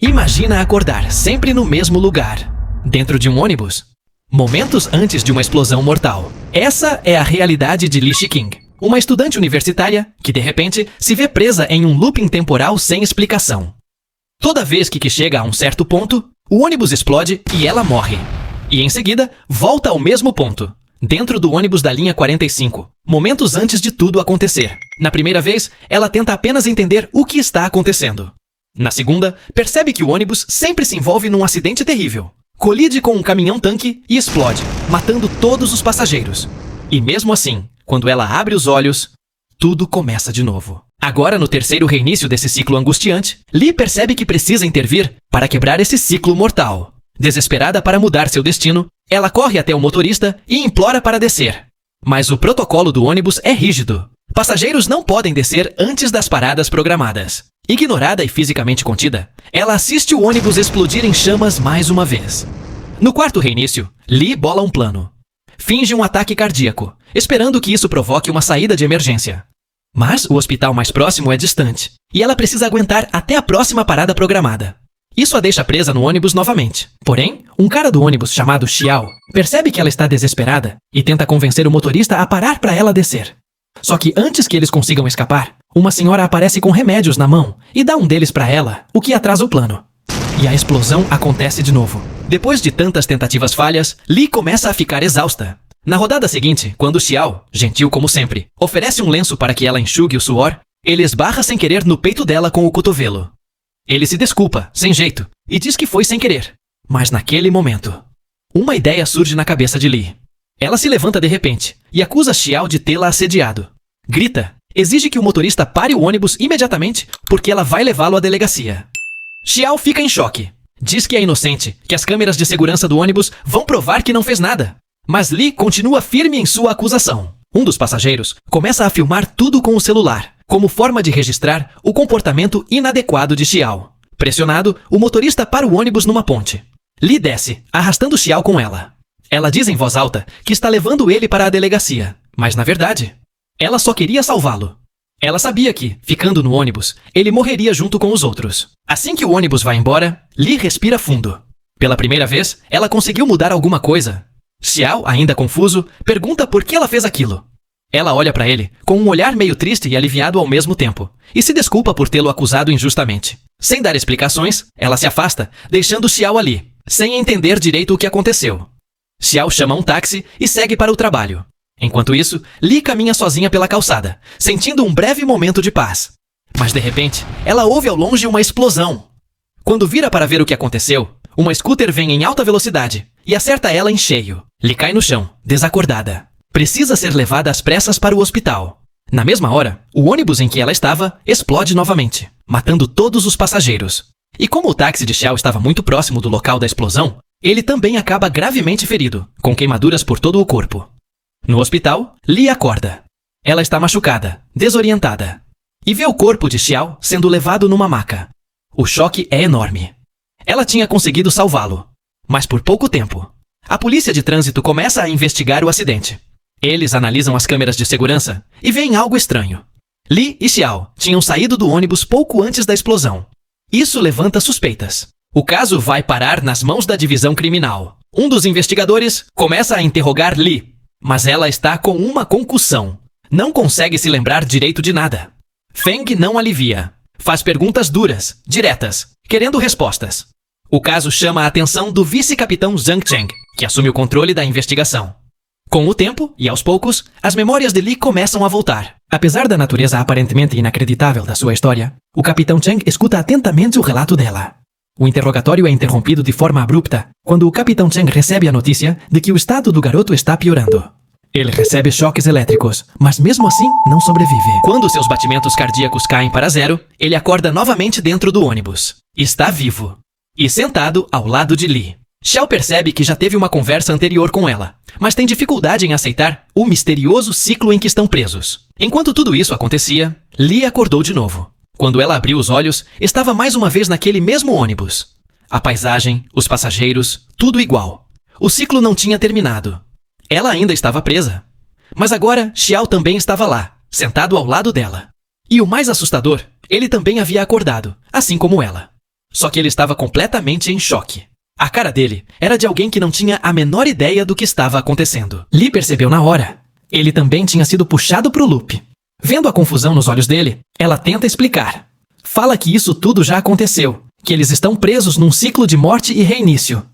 Imagina acordar sempre no mesmo lugar, dentro de um ônibus, momentos antes de uma explosão mortal. Essa é a realidade de Li Shiqing, uma estudante universitária que de repente se vê presa em um looping temporal sem explicação. Toda vez que chega a um certo ponto, o ônibus explode e ela morre. E em seguida, volta ao mesmo ponto, dentro do ônibus da linha 45, momentos antes de tudo acontecer. Na primeira vez, ela tenta apenas entender o que está acontecendo. Na segunda, percebe que o ônibus sempre se envolve num acidente terrível. Colide com um caminhão-tanque e explode, matando todos os passageiros. E mesmo assim, quando ela abre os olhos, tudo começa de novo. Agora, no terceiro reinício desse ciclo angustiante, Li percebe que precisa intervir para quebrar esse ciclo mortal. Desesperada para mudar seu destino, ela corre até o motorista e implora para descer. Mas o protocolo do ônibus é rígido. Passageiros não podem descer antes das paradas programadas. Ignorada e fisicamente contida, ela assiste o ônibus explodir em chamas mais uma vez. No quarto reinício, Li bola um plano. Finge um ataque cardíaco, esperando que isso provoque uma saída de emergência. Mas o hospital mais próximo é distante, e ela precisa aguentar até a próxima parada programada. Isso a deixa presa no ônibus novamente. Porém, um cara do ônibus chamado Xiao percebe que ela está desesperada e tenta convencer o motorista a parar para ela descer. Só que antes que eles consigam escapar, uma senhora aparece com remédios na mão e dá um deles para ela, o que atrasa o plano. E a explosão acontece de novo. Depois de tantas tentativas falhas, Li começa a ficar exausta. Na rodada seguinte, quando Xiao, gentil como sempre, oferece um lenço para que ela enxugue o suor, ele esbarra sem querer no peito dela com o cotovelo. Ele se desculpa, sem jeito, e diz que foi sem querer. Mas naquele momento, uma ideia surge na cabeça de Li. Ela se levanta de repente e acusa Xiao de tê-la assediado. Grita, exige que o motorista pare o ônibus imediatamente porque ela vai levá-lo à delegacia. Xiao fica em choque. Diz que é inocente, que as câmeras de segurança do ônibus vão provar que não fez nada. Mas Li continua firme em sua acusação. Um dos passageiros começa a filmar tudo com o celular, como forma de registrar o comportamento inadequado de Xiao. Pressionado, o motorista para o ônibus numa ponte. Li desce, arrastando Xiao com ela. Ela diz em voz alta que está levando ele para a delegacia, mas na verdade, ela só queria salvá-lo. Ela sabia que, ficando no ônibus, ele morreria junto com os outros. Assim que o ônibus vai embora, Li respira fundo. Pela primeira vez, ela conseguiu mudar alguma coisa. Xiao, ainda confuso, pergunta por que ela fez aquilo. Ela olha para ele, com um olhar meio triste e aliviado ao mesmo tempo, e se desculpa por tê-lo acusado injustamente. Sem dar explicações, ela se afasta, deixando Xiao ali, sem entender direito o que aconteceu. Xiao chama um táxi e segue para o trabalho. Enquanto isso, Li caminha sozinha pela calçada, sentindo um breve momento de paz. Mas de repente, ela ouve ao longe uma explosão. Quando vira para ver o que aconteceu, uma scooter vem em alta velocidade e acerta ela em cheio. Li cai no chão, desacordada. Precisa ser levada às pressas para o hospital. Na mesma hora, o ônibus em que ela estava explode novamente, matando todos os passageiros. E como o táxi de Xiao estava muito próximo do local da explosão, ele também acaba gravemente ferido, com queimaduras por todo o corpo. No hospital, Li acorda. Ela está machucada, desorientada, e vê o corpo de Xiao sendo levado numa maca. O choque é enorme. Ela tinha conseguido salvá-lo, mas por pouco tempo. A polícia de trânsito começa a investigar o acidente. Eles analisam as câmeras de segurança e veem algo estranho. Li e Xiao tinham saído do ônibus pouco antes da explosão. Isso levanta suspeitas. O caso vai parar nas mãos da divisão criminal. Um dos investigadores começa a interrogar Li, mas ela está com uma concussão. Não consegue se lembrar direito de nada. Feng não alivia. Faz perguntas duras, diretas, querendo respostas. O caso chama a atenção do vice-capitão Zhang Cheng, que assume o controle da investigação. Com o tempo, e aos poucos, as memórias de Li começam a voltar. Apesar da natureza aparentemente inacreditável da sua história, o capitão Cheng escuta atentamente o relato dela. O interrogatório é interrompido de forma abrupta quando o capitão Cheng recebe a notícia de que o estado do garoto está piorando. Ele recebe choques elétricos, mas mesmo assim não sobrevive. Quando seus batimentos cardíacos caem para zero, ele acorda novamente dentro do ônibus. Está vivo. E sentado ao lado de Li. Xiao percebe que já teve uma conversa anterior com ela, mas tem dificuldade em aceitar o misterioso ciclo em que estão presos. Enquanto tudo isso acontecia, Li acordou de novo. Quando ela abriu os olhos, estava mais uma vez naquele mesmo ônibus. A paisagem, os passageiros, tudo igual. O ciclo não tinha terminado. Ela ainda estava presa. Mas agora, Xiao também estava lá, sentado ao lado dela. E o mais assustador, ele também havia acordado, assim como ela. Só que ele estava completamente em choque. A cara dele era de alguém que não tinha a menor ideia do que estava acontecendo. Lee percebeu na hora. Ele também tinha sido puxado pro loop. Vendo a confusão nos olhos dele, ela tenta explicar. Fala que isso tudo já aconteceu, que eles estão presos num ciclo de morte e reinício.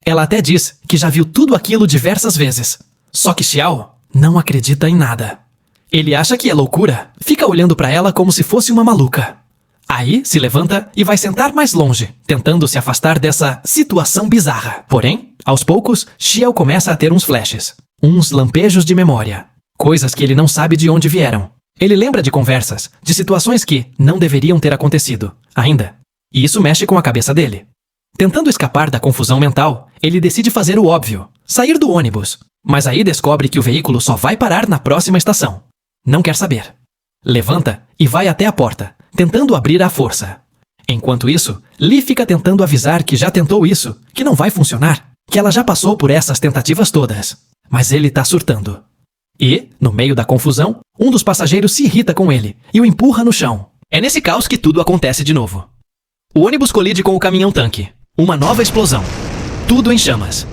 Ela até diz que já viu tudo aquilo diversas vezes. Só que Xiao não acredita em nada. Ele acha que é loucura, fica olhando pra ela como se fosse uma maluca. Aí se levanta e vai sentar mais longe, tentando se afastar dessa situação bizarra. Porém, aos poucos, Xiao começa a ter uns flashes, uns lampejos de memória, coisas que ele não sabe de onde vieram. Ele lembra de conversas, de situações que não deveriam ter acontecido, ainda. E isso mexe com a cabeça dele. Tentando escapar da confusão mental, ele decide fazer o óbvio, sair do ônibus. Mas aí descobre que o veículo só vai parar na próxima estação. Não quer saber. Levanta e vai até a porta, tentando abrir à força. Enquanto isso, Lee fica tentando avisar que já tentou isso, que não vai funcionar, que ela já passou por essas tentativas todas. Mas ele tá surtando. E, no meio da confusão, um dos passageiros se irrita com ele e o empurra no chão. É nesse caos que tudo acontece de novo. O ônibus colide com o caminhão-tanque. Uma nova explosão. Tudo em chamas.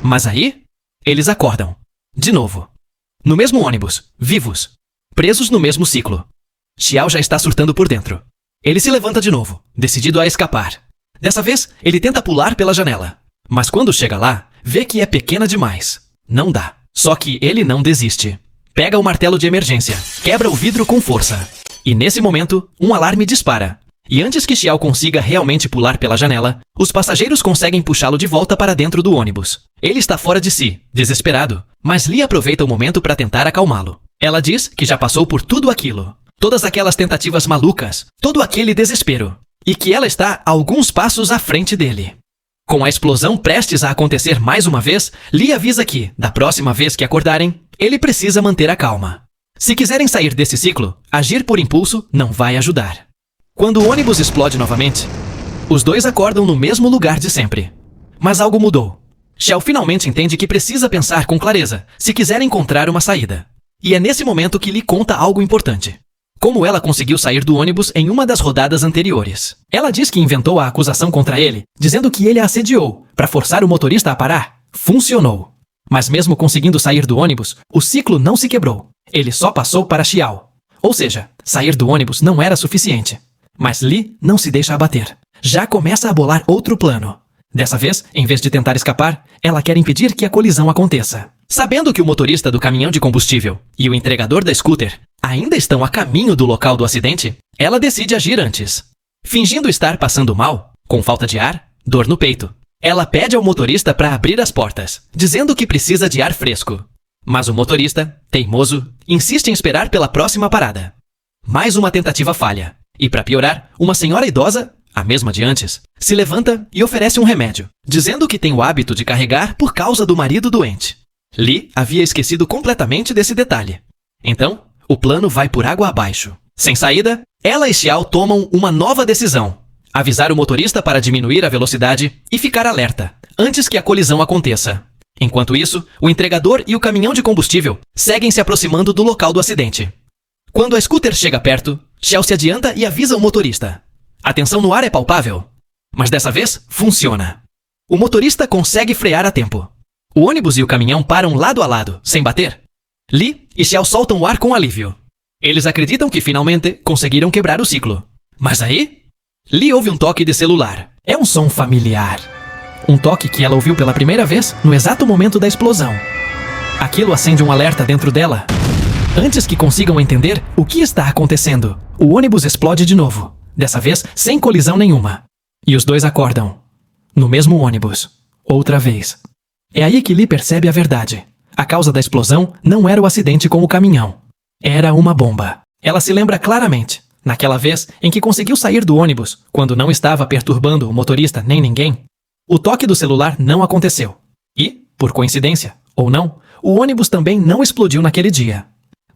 Mas aí, eles acordam. De novo. No mesmo ônibus, vivos. Presos no mesmo ciclo. Xiao já está surtando por dentro. Ele se levanta de novo, decidido a escapar. Dessa vez, ele tenta pular pela janela. Mas quando chega lá, vê que é pequena demais. Não dá. Só que ele não desiste. Pega o martelo de emergência, quebra o vidro com força. E nesse momento, um alarme dispara. E antes que Xiao consiga realmente pular pela janela, os passageiros conseguem puxá-lo de volta para dentro do ônibus. Ele está fora de si, desesperado, mas Lee aproveita o momento para tentar acalmá-lo. Ela diz que já passou por tudo aquilo, todas aquelas tentativas malucas, todo aquele desespero, e que ela está alguns passos à frente dele. Com a explosão prestes a acontecer mais uma vez, Lee avisa que, da próxima vez que acordarem, ele precisa manter a calma. Se quiserem sair desse ciclo, agir por impulso não vai ajudar. Quando o ônibus explode novamente, os dois acordam no mesmo lugar de sempre. Mas algo mudou. Xiao finalmente entende que precisa pensar com clareza, se quiser encontrar uma saída. E é nesse momento que lhe conta algo importante. Como ela conseguiu sair do ônibus em uma das rodadas anteriores. Ela diz que inventou a acusação contra ele, dizendo que ele a assediou, para forçar o motorista a parar. Funcionou. Mas mesmo conseguindo sair do ônibus, o ciclo não se quebrou. Ele só passou para Xiao. Ou seja, sair do ônibus não era suficiente. Mas Lee não se deixa abater. Já começa a bolar outro plano. Dessa vez, em vez de tentar escapar, ela quer impedir que a colisão aconteça. Sabendo que o motorista do caminhão de combustível e o entregador da scooter ainda estão a caminho do local do acidente, ela decide agir antes. Fingindo estar passando mal, com falta de ar, dor no peito, ela pede ao motorista para abrir as portas, dizendo que precisa de ar fresco. Mas o motorista, teimoso, insiste em esperar pela próxima parada. Mais uma tentativa falha. E para piorar, uma senhora idosa, a mesma de antes, se levanta e oferece um remédio, dizendo que tem o hábito de carregar por causa do marido doente. Lee havia esquecido completamente desse detalhe. Então, o plano vai por água abaixo. Sem saída, ela e Xiao tomam uma nova decisão. Avisar o motorista para diminuir a velocidade e ficar alerta, antes que a colisão aconteça. Enquanto isso, o entregador e o caminhão de combustível seguem se aproximando do local do acidente. Quando a scooter chega perto, Xiao se adianta e avisa o motorista. A tensão no ar é palpável, mas dessa vez funciona. O motorista consegue frear a tempo. O ônibus e o caminhão param lado a lado, sem bater. Lee e Xiao soltam o ar com alívio. Eles acreditam que finalmente conseguiram quebrar o ciclo. Mas aí, Lee ouve um toque de celular. É um som familiar. Um toque que ela ouviu pela primeira vez no exato momento da explosão. Aquilo acende um alerta dentro dela. Antes que consigam entender o que está acontecendo, o ônibus explode de novo, dessa vez sem colisão nenhuma. E os dois acordam. No mesmo ônibus. Outra vez. É aí que Lee percebe a verdade. A causa da explosão não era o acidente com o caminhão. Era uma bomba. Ela se lembra claramente, naquela vez em que conseguiu sair do ônibus, quando não estava perturbando o motorista nem ninguém. O toque do celular não aconteceu. E, por coincidência, ou não, o ônibus também não explodiu naquele dia.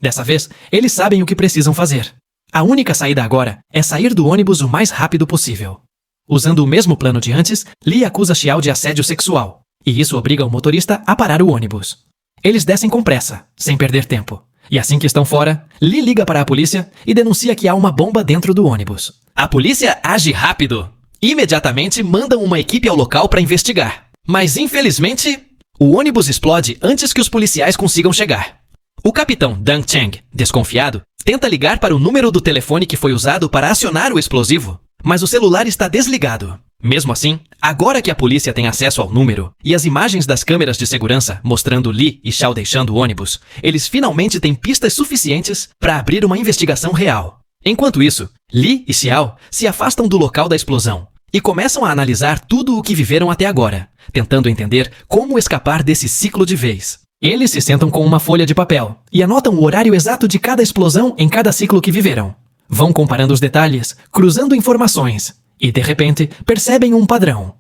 Dessa vez, eles sabem o que precisam fazer. A única saída agora é sair do ônibus o mais rápido possível. Usando o mesmo plano de antes, Lee acusa Xiao de assédio sexual, e isso obriga o motorista a parar o ônibus. Eles descem com pressa, sem perder tempo. E assim que estão fora, Lee liga para a polícia e denuncia que há uma bomba dentro do ônibus. A polícia age rápido imediatamente mandam uma equipe ao local para investigar. Mas infelizmente, o ônibus explode antes que os policiais consigam chegar. O capitão Deng Cheng, desconfiado, tenta ligar para o número do telefone que foi usado para acionar o explosivo, mas o celular está desligado. Mesmo assim, agora que a polícia tem acesso ao número e as imagens das câmeras de segurança mostrando Li e Xiao deixando o ônibus, eles finalmente têm pistas suficientes para abrir uma investigação real. Enquanto isso, Li e Xiao se afastam do local da explosão e começam a analisar tudo o que viveram até agora, tentando entender como escapar desse ciclo de vez. Eles se sentam com uma folha de papel e anotam o horário exato de cada explosão em cada ciclo que viveram. Vão comparando os detalhes, cruzando informações e, de repente, percebem um padrão.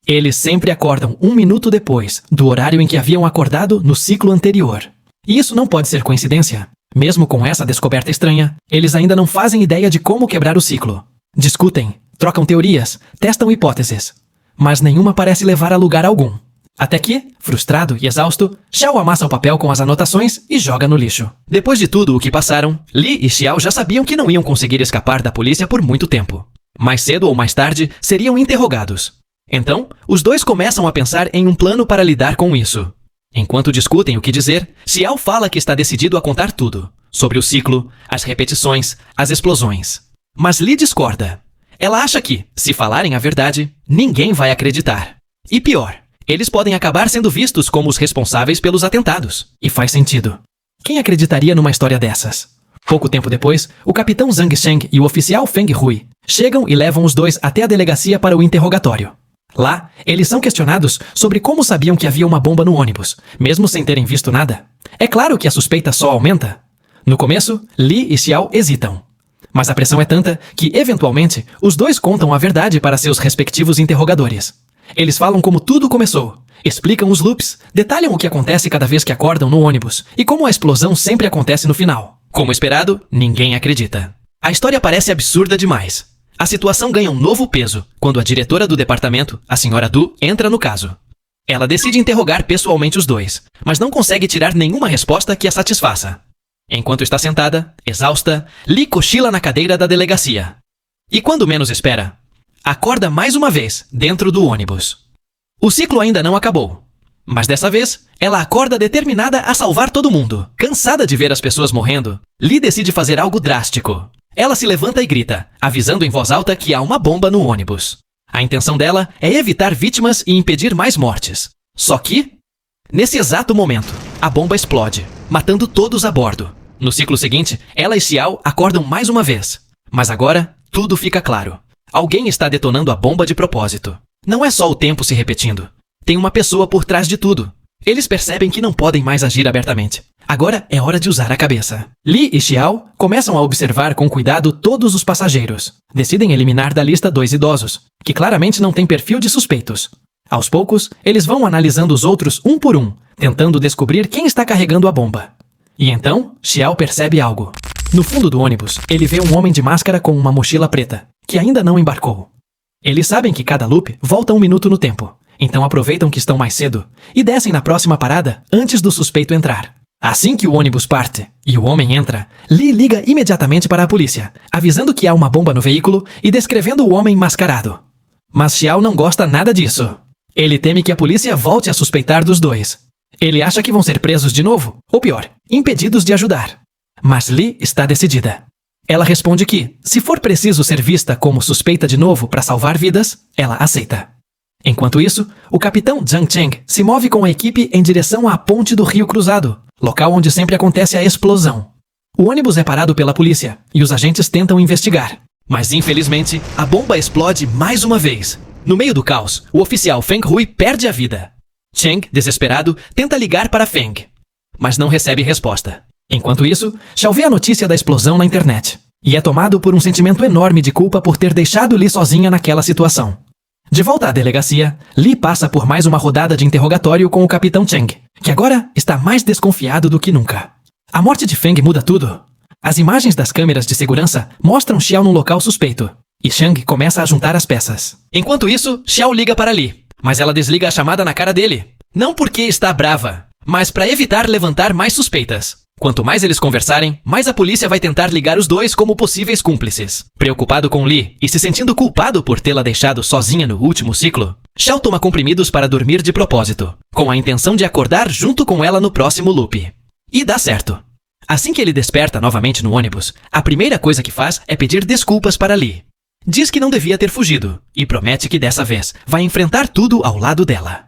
Eles sempre acordam 1 minuto depois do horário em que haviam acordado no ciclo anterior. E isso não pode ser coincidência. Mesmo com essa descoberta estranha, eles ainda não fazem ideia de como quebrar o ciclo. Discutem, trocam teorias, testam hipóteses, mas nenhuma parece levar a lugar algum. Até que, frustrado e exausto, Xiao amassa o papel com as anotações e joga no lixo. Depois de tudo o que passaram, Li e Xiao já sabiam que não iam conseguir escapar da polícia por muito tempo. Mais cedo ou mais tarde, seriam interrogados. Então, os dois começam a pensar em um plano para lidar com isso. Enquanto discutem o que dizer, Xiao fala que está decidido a contar tudo, sobre o ciclo, as repetições, as explosões. Mas Li discorda. Ela acha que, se falarem a verdade, ninguém vai acreditar. E pior, eles podem acabar sendo vistos como os responsáveis pelos atentados. E faz sentido. Quem acreditaria numa história dessas? Pouco tempo depois, o capitão Zhang Sheng e o oficial Feng Hui chegam e levam os dois até a delegacia para o interrogatório. Lá, eles são questionados sobre como sabiam que havia uma bomba no ônibus, mesmo sem terem visto nada. É claro que a suspeita só aumenta. No começo, Li e Xiao hesitam. Mas a pressão é tanta que, eventualmente, os dois contam a verdade para seus respectivos interrogadores. Eles falam como tudo começou, explicam os loops, detalham o que acontece cada vez que acordam no ônibus e como a explosão sempre acontece no final. Como esperado, ninguém acredita. A história parece absurda demais. A situação ganha um novo peso quando a diretora do departamento, a senhora Du, entra no caso. Ela decide interrogar pessoalmente os dois, mas não consegue tirar nenhuma resposta que a satisfaça. Enquanto está sentada, exausta, Li cochila na cadeira da delegacia. E quando menos espera, acorda mais uma vez dentro do ônibus. O ciclo ainda não acabou. Mas dessa vez, ela acorda determinada a salvar todo mundo. Cansada de ver as pessoas morrendo, Li decide fazer algo drástico. Ela se levanta e grita, avisando em voz alta que há uma bomba no ônibus. A intenção dela é evitar vítimas e impedir mais mortes. Só que, nesse exato momento, a bomba explode, matando todos a bordo. No ciclo seguinte, ela e Xiao acordam mais uma vez. Mas agora, tudo fica claro. Alguém está detonando a bomba de propósito. Não é só o tempo se repetindo. Tem uma pessoa por trás de tudo. Eles percebem que não podem mais agir abertamente. Agora é hora de usar a cabeça. Li e Xiao começam a observar com cuidado todos os passageiros. Decidem eliminar da lista 2 idosos, que claramente não têm perfil de suspeitos. Aos poucos, eles vão analisando os outros um por um, tentando descobrir quem está carregando a bomba. E então, Xiao percebe algo. No fundo do ônibus, ele vê um homem de máscara com uma mochila preta, que ainda não embarcou. Eles sabem que cada loop volta 1 minuto no tempo, então aproveitam que estão mais cedo e descem na próxima parada antes do suspeito entrar. Assim que o ônibus parte e o homem entra, Li liga imediatamente para a polícia, avisando que há uma bomba no veículo e descrevendo o homem mascarado. Mas Xiao não gosta nada disso. Ele teme que a polícia volte a suspeitar dos dois. Ele acha que vão ser presos de novo, ou pior, impedidos de ajudar. Mas Li está decidida. Ela responde que, se for preciso ser vista como suspeita de novo para salvar vidas, ela aceita. Enquanto isso, o capitão Zhang Cheng se move com a equipe em direção à ponte do Rio Cruzado, local onde sempre acontece a explosão. O ônibus é parado pela polícia e os agentes tentam investigar. Mas infelizmente, a bomba explode mais uma vez. No meio do caos, o oficial Feng Hui perde a vida. Cheng, desesperado, tenta ligar para Feng, mas não recebe resposta. Enquanto isso, Xiao vê a notícia da explosão na internet e é tomado por um sentimento enorme de culpa por ter deixado Li sozinha naquela situação. De volta à delegacia, Li passa por mais uma rodada de interrogatório com o capitão Cheng, que agora está mais desconfiado do que nunca. A morte de Feng muda tudo. As imagens das câmeras de segurança mostram Xiao num local suspeito, e Cheng começa a juntar as peças. Enquanto isso, Xiao liga para Li, mas ela desliga a chamada na cara dele. Não porque está brava, mas para evitar levantar mais suspeitas. Quanto mais eles conversarem, mais a polícia vai tentar ligar os dois como possíveis cúmplices. Preocupado com Lee e se sentindo culpado por tê-la deixado sozinha no último ciclo, Xiao toma comprimidos para dormir de propósito, com a intenção de acordar junto com ela no próximo loop. E dá certo. Assim que ele desperta novamente no ônibus, a primeira coisa que faz é pedir desculpas para Lee. Diz que não devia ter fugido e promete que dessa vez vai enfrentar tudo ao lado dela.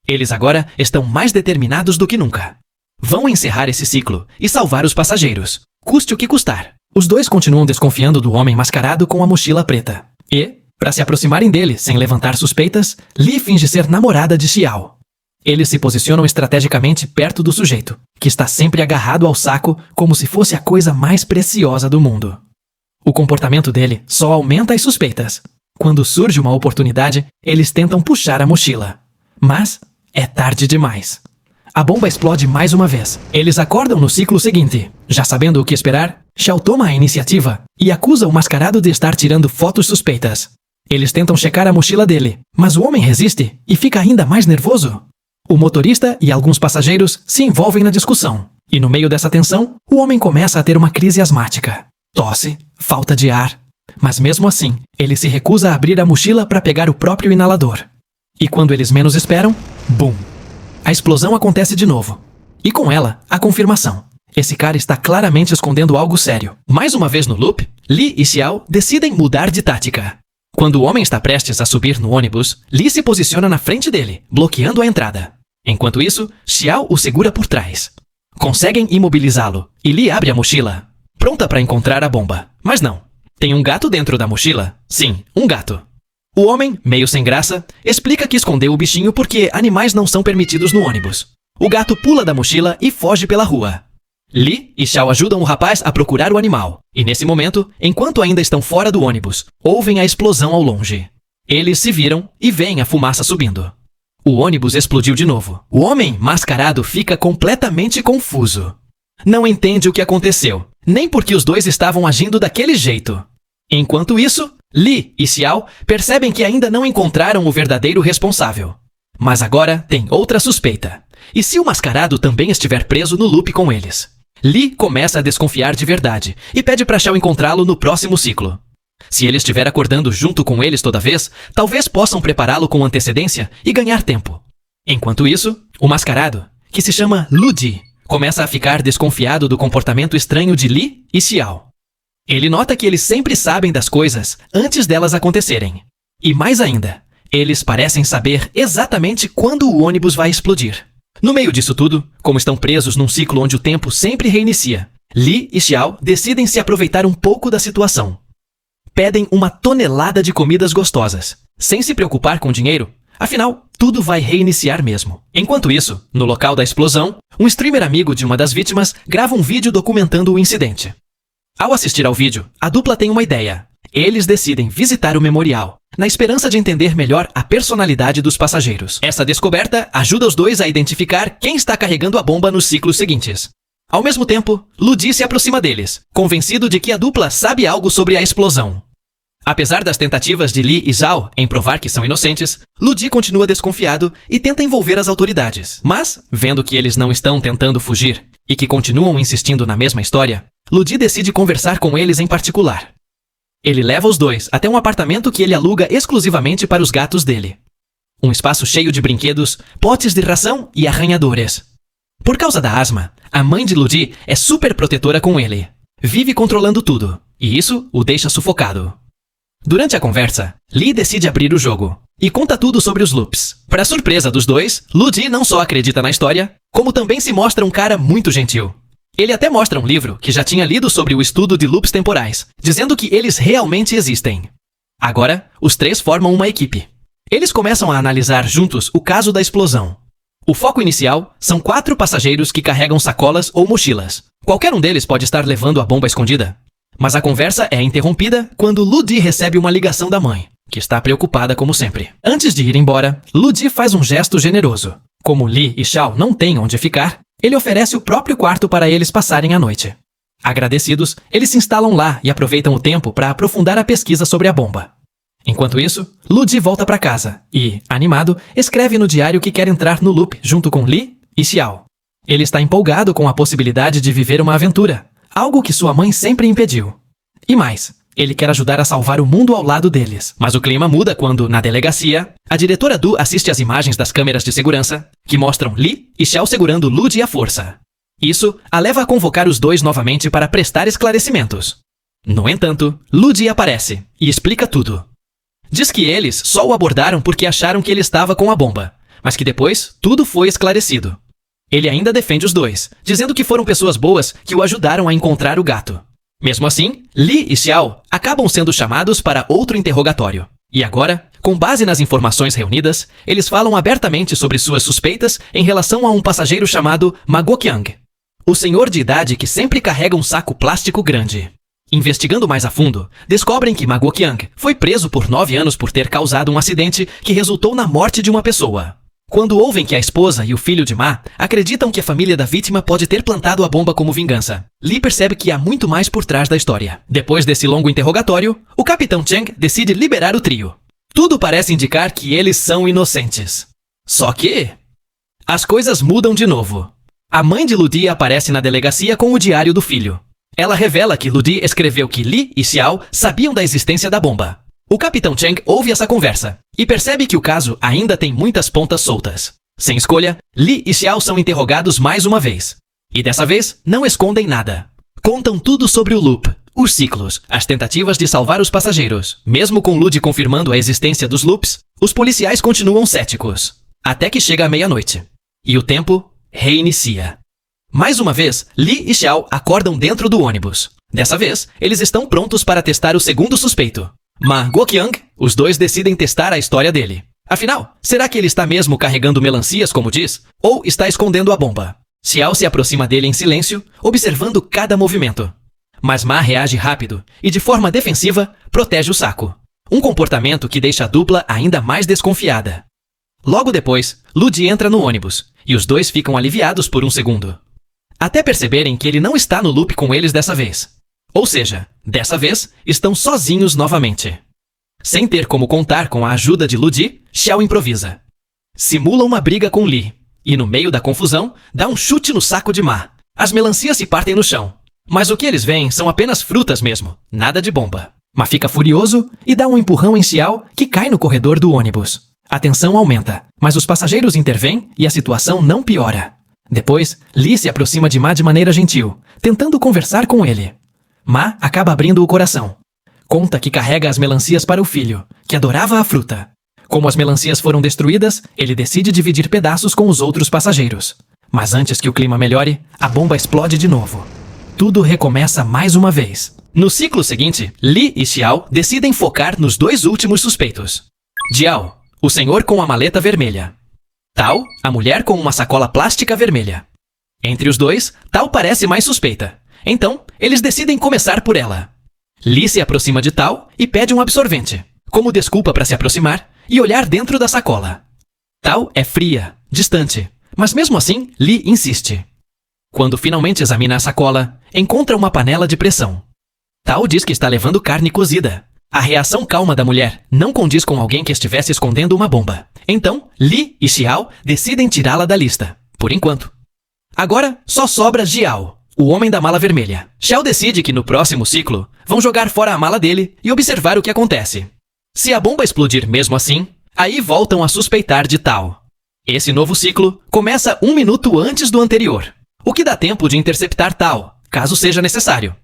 Eles agora estão mais determinados do que nunca. Vão encerrar esse ciclo e salvar os passageiros, custe o que custar. Os dois continuam desconfiando do homem mascarado com a mochila preta. E, para se aproximarem dele sem levantar suspeitas, Lee finge ser namorada de Xiao. Eles se posicionam estrategicamente perto do sujeito, que está sempre agarrado ao saco como se fosse a coisa mais preciosa do mundo. O comportamento dele só aumenta as suspeitas. Quando surge uma oportunidade, eles tentam puxar a mochila. Mas é tarde demais. A bomba explode mais uma vez. Eles acordam no ciclo seguinte. Já sabendo o que esperar, Xiao toma a iniciativa e acusa o mascarado de estar tirando fotos suspeitas. Eles tentam checar a mochila dele, mas o homem resiste e fica ainda mais nervoso. O motorista e alguns passageiros se envolvem na discussão. E no meio dessa tensão, o homem começa a ter uma crise asmática. Tosse, falta de ar. Mas mesmo assim, ele se recusa a abrir a mochila para pegar o próprio inalador. E quando eles menos esperam, bum! A explosão acontece de novo. E com ela, a confirmação. Esse cara está claramente escondendo algo sério. Mais uma vez no loop, Lee e Xiao decidem mudar de tática. Quando o homem está prestes a subir no ônibus, Lee se posiciona na frente dele, bloqueando a entrada. Enquanto isso, Xiao o segura por trás. Conseguem imobilizá-lo, e Lee abre a mochila, pronta para encontrar a bomba. Mas não. Tem um gato dentro da mochila? Sim, um gato. O homem, meio sem graça, explica que escondeu o bichinho porque animais não são permitidos no ônibus. O gato pula da mochila e foge pela rua. Lee e Xiao ajudam o rapaz a procurar o animal. E nesse momento, enquanto ainda estão fora do ônibus, ouvem a explosão ao longe. Eles se viram e veem a fumaça subindo. O ônibus explodiu de novo. O homem mascarado fica completamente confuso. Não entende o que aconteceu, nem porque os dois estavam agindo daquele jeito. Enquanto isso, Lee e Xiao percebem que ainda não encontraram o verdadeiro responsável. Mas agora tem outra suspeita. E se o mascarado também estiver preso no loop com eles? Lee começa a desconfiar de verdade e pede para Xiao encontrá-lo no próximo ciclo. Se ele estiver acordando junto com eles toda vez, talvez possam prepará-lo com antecedência e ganhar tempo. Enquanto isso, o mascarado, que se chama Ludi, começa a ficar desconfiado do comportamento estranho de Lee e Xiao. Ele nota que eles sempre sabem das coisas antes delas acontecerem. E mais ainda, eles parecem saber exatamente quando o ônibus vai explodir. No meio disso tudo, como estão presos num ciclo onde o tempo sempre reinicia, Lee e Xiao decidem se aproveitar um pouco da situação. Pedem uma tonelada de comidas gostosas, sem se preocupar com dinheiro, afinal, tudo vai reiniciar mesmo. Enquanto isso, no local da explosão, um streamer amigo de uma das vítimas grava um vídeo documentando o incidente. Ao assistir ao vídeo, a dupla tem uma ideia. Eles decidem visitar o memorial, na esperança de entender melhor a personalidade dos passageiros. Essa descoberta ajuda os dois a identificar quem está carregando a bomba nos ciclos seguintes. Ao mesmo tempo, Ludi se aproxima deles, convencido de que a dupla sabe algo sobre a explosão. Apesar das tentativas de Lee e Zhao em provar que são inocentes, Ludi continua desconfiado e tenta envolver as autoridades. Mas, vendo que eles não estão tentando fugir e que continuam insistindo na mesma história, Ludi decide conversar com eles em particular. Ele leva os dois até um apartamento que ele aluga exclusivamente para os gatos dele. Um espaço cheio de brinquedos, potes de ração e arranhadores. Por causa da asma, a mãe de Ludi é super protetora com ele. Vive controlando tudo, e isso o deixa sufocado. Durante a conversa, Lee decide abrir o jogo e conta tudo sobre os loops. Para surpresa dos dois, Ludi não só acredita na história, como também se mostra um cara muito gentil. Ele até mostra um livro que já tinha lido sobre o estudo de loops temporais, dizendo que eles realmente existem. Agora, os três formam uma equipe. Eles começam a analisar juntos o caso da explosão. O foco inicial são 4 passageiros que carregam sacolas ou mochilas. Qualquer um deles pode estar levando a bomba escondida. Mas a conversa é interrompida quando Ludi recebe uma ligação da mãe, que está preocupada como sempre. Antes de ir embora, Ludi faz um gesto generoso. Como Lee e Xiao não têm onde ficar, ele oferece o próprio quarto para eles passarem a noite. Agradecidos, eles se instalam lá e aproveitam o tempo para aprofundar a pesquisa sobre a bomba. Enquanto isso, Ludi volta para casa e, animado, escreve no diário que quer entrar no loop junto com Lee e Xiao. Ele está empolgado com a possibilidade de viver uma aventura, algo que sua mãe sempre impediu. E mais, ele quer ajudar a salvar o mundo ao lado deles. Mas o clima muda quando, na delegacia, a diretora Du assiste às imagens das câmeras de segurança, que mostram Lee e Xiao segurando Ludi à força. Isso a leva a convocar os dois novamente para prestar esclarecimentos. No entanto, Ludi aparece e explica tudo. Diz que eles só o abordaram porque acharam que ele estava com a bomba, mas que depois tudo foi esclarecido. Ele ainda defende os dois, dizendo que foram pessoas boas que o ajudaram a encontrar o gato. Mesmo assim, Lee e Xiao acabam sendo chamados para outro interrogatório. E agora, com base nas informações reunidas, eles falam abertamente sobre suas suspeitas em relação a um passageiro chamado Ma Guoqiang, o senhor de idade que sempre carrega um saco plástico grande. Investigando mais a fundo, descobrem que Ma Guoqiang foi preso por 9 anos por ter causado um acidente que resultou na morte de uma pessoa. Quando ouvem que a esposa e o filho de Ma acreditam que a família da vítima pode ter plantado a bomba como vingança, Lee percebe que há muito mais por trás da história. Depois desse longo interrogatório, o Capitão Cheng decide liberar o trio. Tudo parece indicar que eles são inocentes. Só que as coisas mudam de novo. A mãe de Ludi aparece na delegacia com o diário do filho. Ela revela que Ludi escreveu que Lee e Xiao sabiam da existência da bomba. O Capitão Cheng ouve essa conversa e percebe que o caso ainda tem muitas pontas soltas. Sem escolha, Lee e Xiao são interrogados mais uma vez. E dessa vez, não escondem nada. Contam tudo sobre o loop, os ciclos, as tentativas de salvar os passageiros. Mesmo com Ludi confirmando a existência dos loops, os policiais continuam céticos. Até que chega a meia-noite. E o tempo reinicia. Mais uma vez, Lee e Xiao acordam dentro do ônibus. Dessa vez, eles estão prontos para testar o segundo suspeito. Ma Guoqiang, os dois decidem testar a história dele. Afinal, será que ele está mesmo carregando melancias, como diz? Ou está escondendo a bomba? Xiao se aproxima dele em silêncio, observando cada movimento. Mas Ma reage rápido e, de forma defensiva, protege o saco. Um comportamento que deixa a dupla ainda mais desconfiada. Logo depois, Ludi entra no ônibus, e os dois ficam aliviados por um segundo. Até perceberem que ele não está no loop com eles dessa vez. Ou seja, dessa vez, estão sozinhos novamente. Sem ter como contar com a ajuda de Ludi, Xiao improvisa. Simula uma briga com Lee, e no meio da confusão, dá um chute no saco de Ma. As melancias se partem no chão. Mas o que eles veem são apenas frutas mesmo, nada de bomba. Ma fica furioso e dá um empurrão em Xiao, que cai no corredor do ônibus. A tensão aumenta, mas os passageiros intervêm e a situação não piora. Depois, Lee se aproxima de Ma de maneira gentil, tentando conversar com ele. Ma acaba abrindo o coração. Conta que carrega as melancias para o filho, que adorava a fruta. Como as melancias foram destruídas, ele decide dividir pedaços com os outros passageiros. Mas antes que o clima melhore, a bomba explode de novo. Tudo recomeça mais uma vez. No ciclo seguinte, Lee e Xiao decidem focar nos dois últimos suspeitos. Jiao, o senhor com a maleta vermelha. Tao, a mulher com uma sacola plástica vermelha. Entre os dois, Tao parece mais suspeita. Então, eles decidem começar por ela. Lee se aproxima de Tao e pede um absorvente, como desculpa para se aproximar e olhar dentro da sacola. Tao é fria, distante, mas mesmo assim, Lee insiste. Quando finalmente examina a sacola, encontra uma panela de pressão. Tao diz que está levando carne cozida. A reação calma da mulher não condiz com alguém que estivesse escondendo uma bomba. Então, Lee e Xiao decidem tirá-la da lista, por enquanto. Agora, só sobra Jiao, o homem da mala vermelha. Xiao decide que no próximo ciclo, vão jogar fora a mala dele e observar o que acontece. Se a bomba explodir mesmo assim, aí voltam a suspeitar de Tao. Esse novo ciclo começa 1 minuto antes do anterior, o que dá tempo de interceptar Tao, caso seja necessário.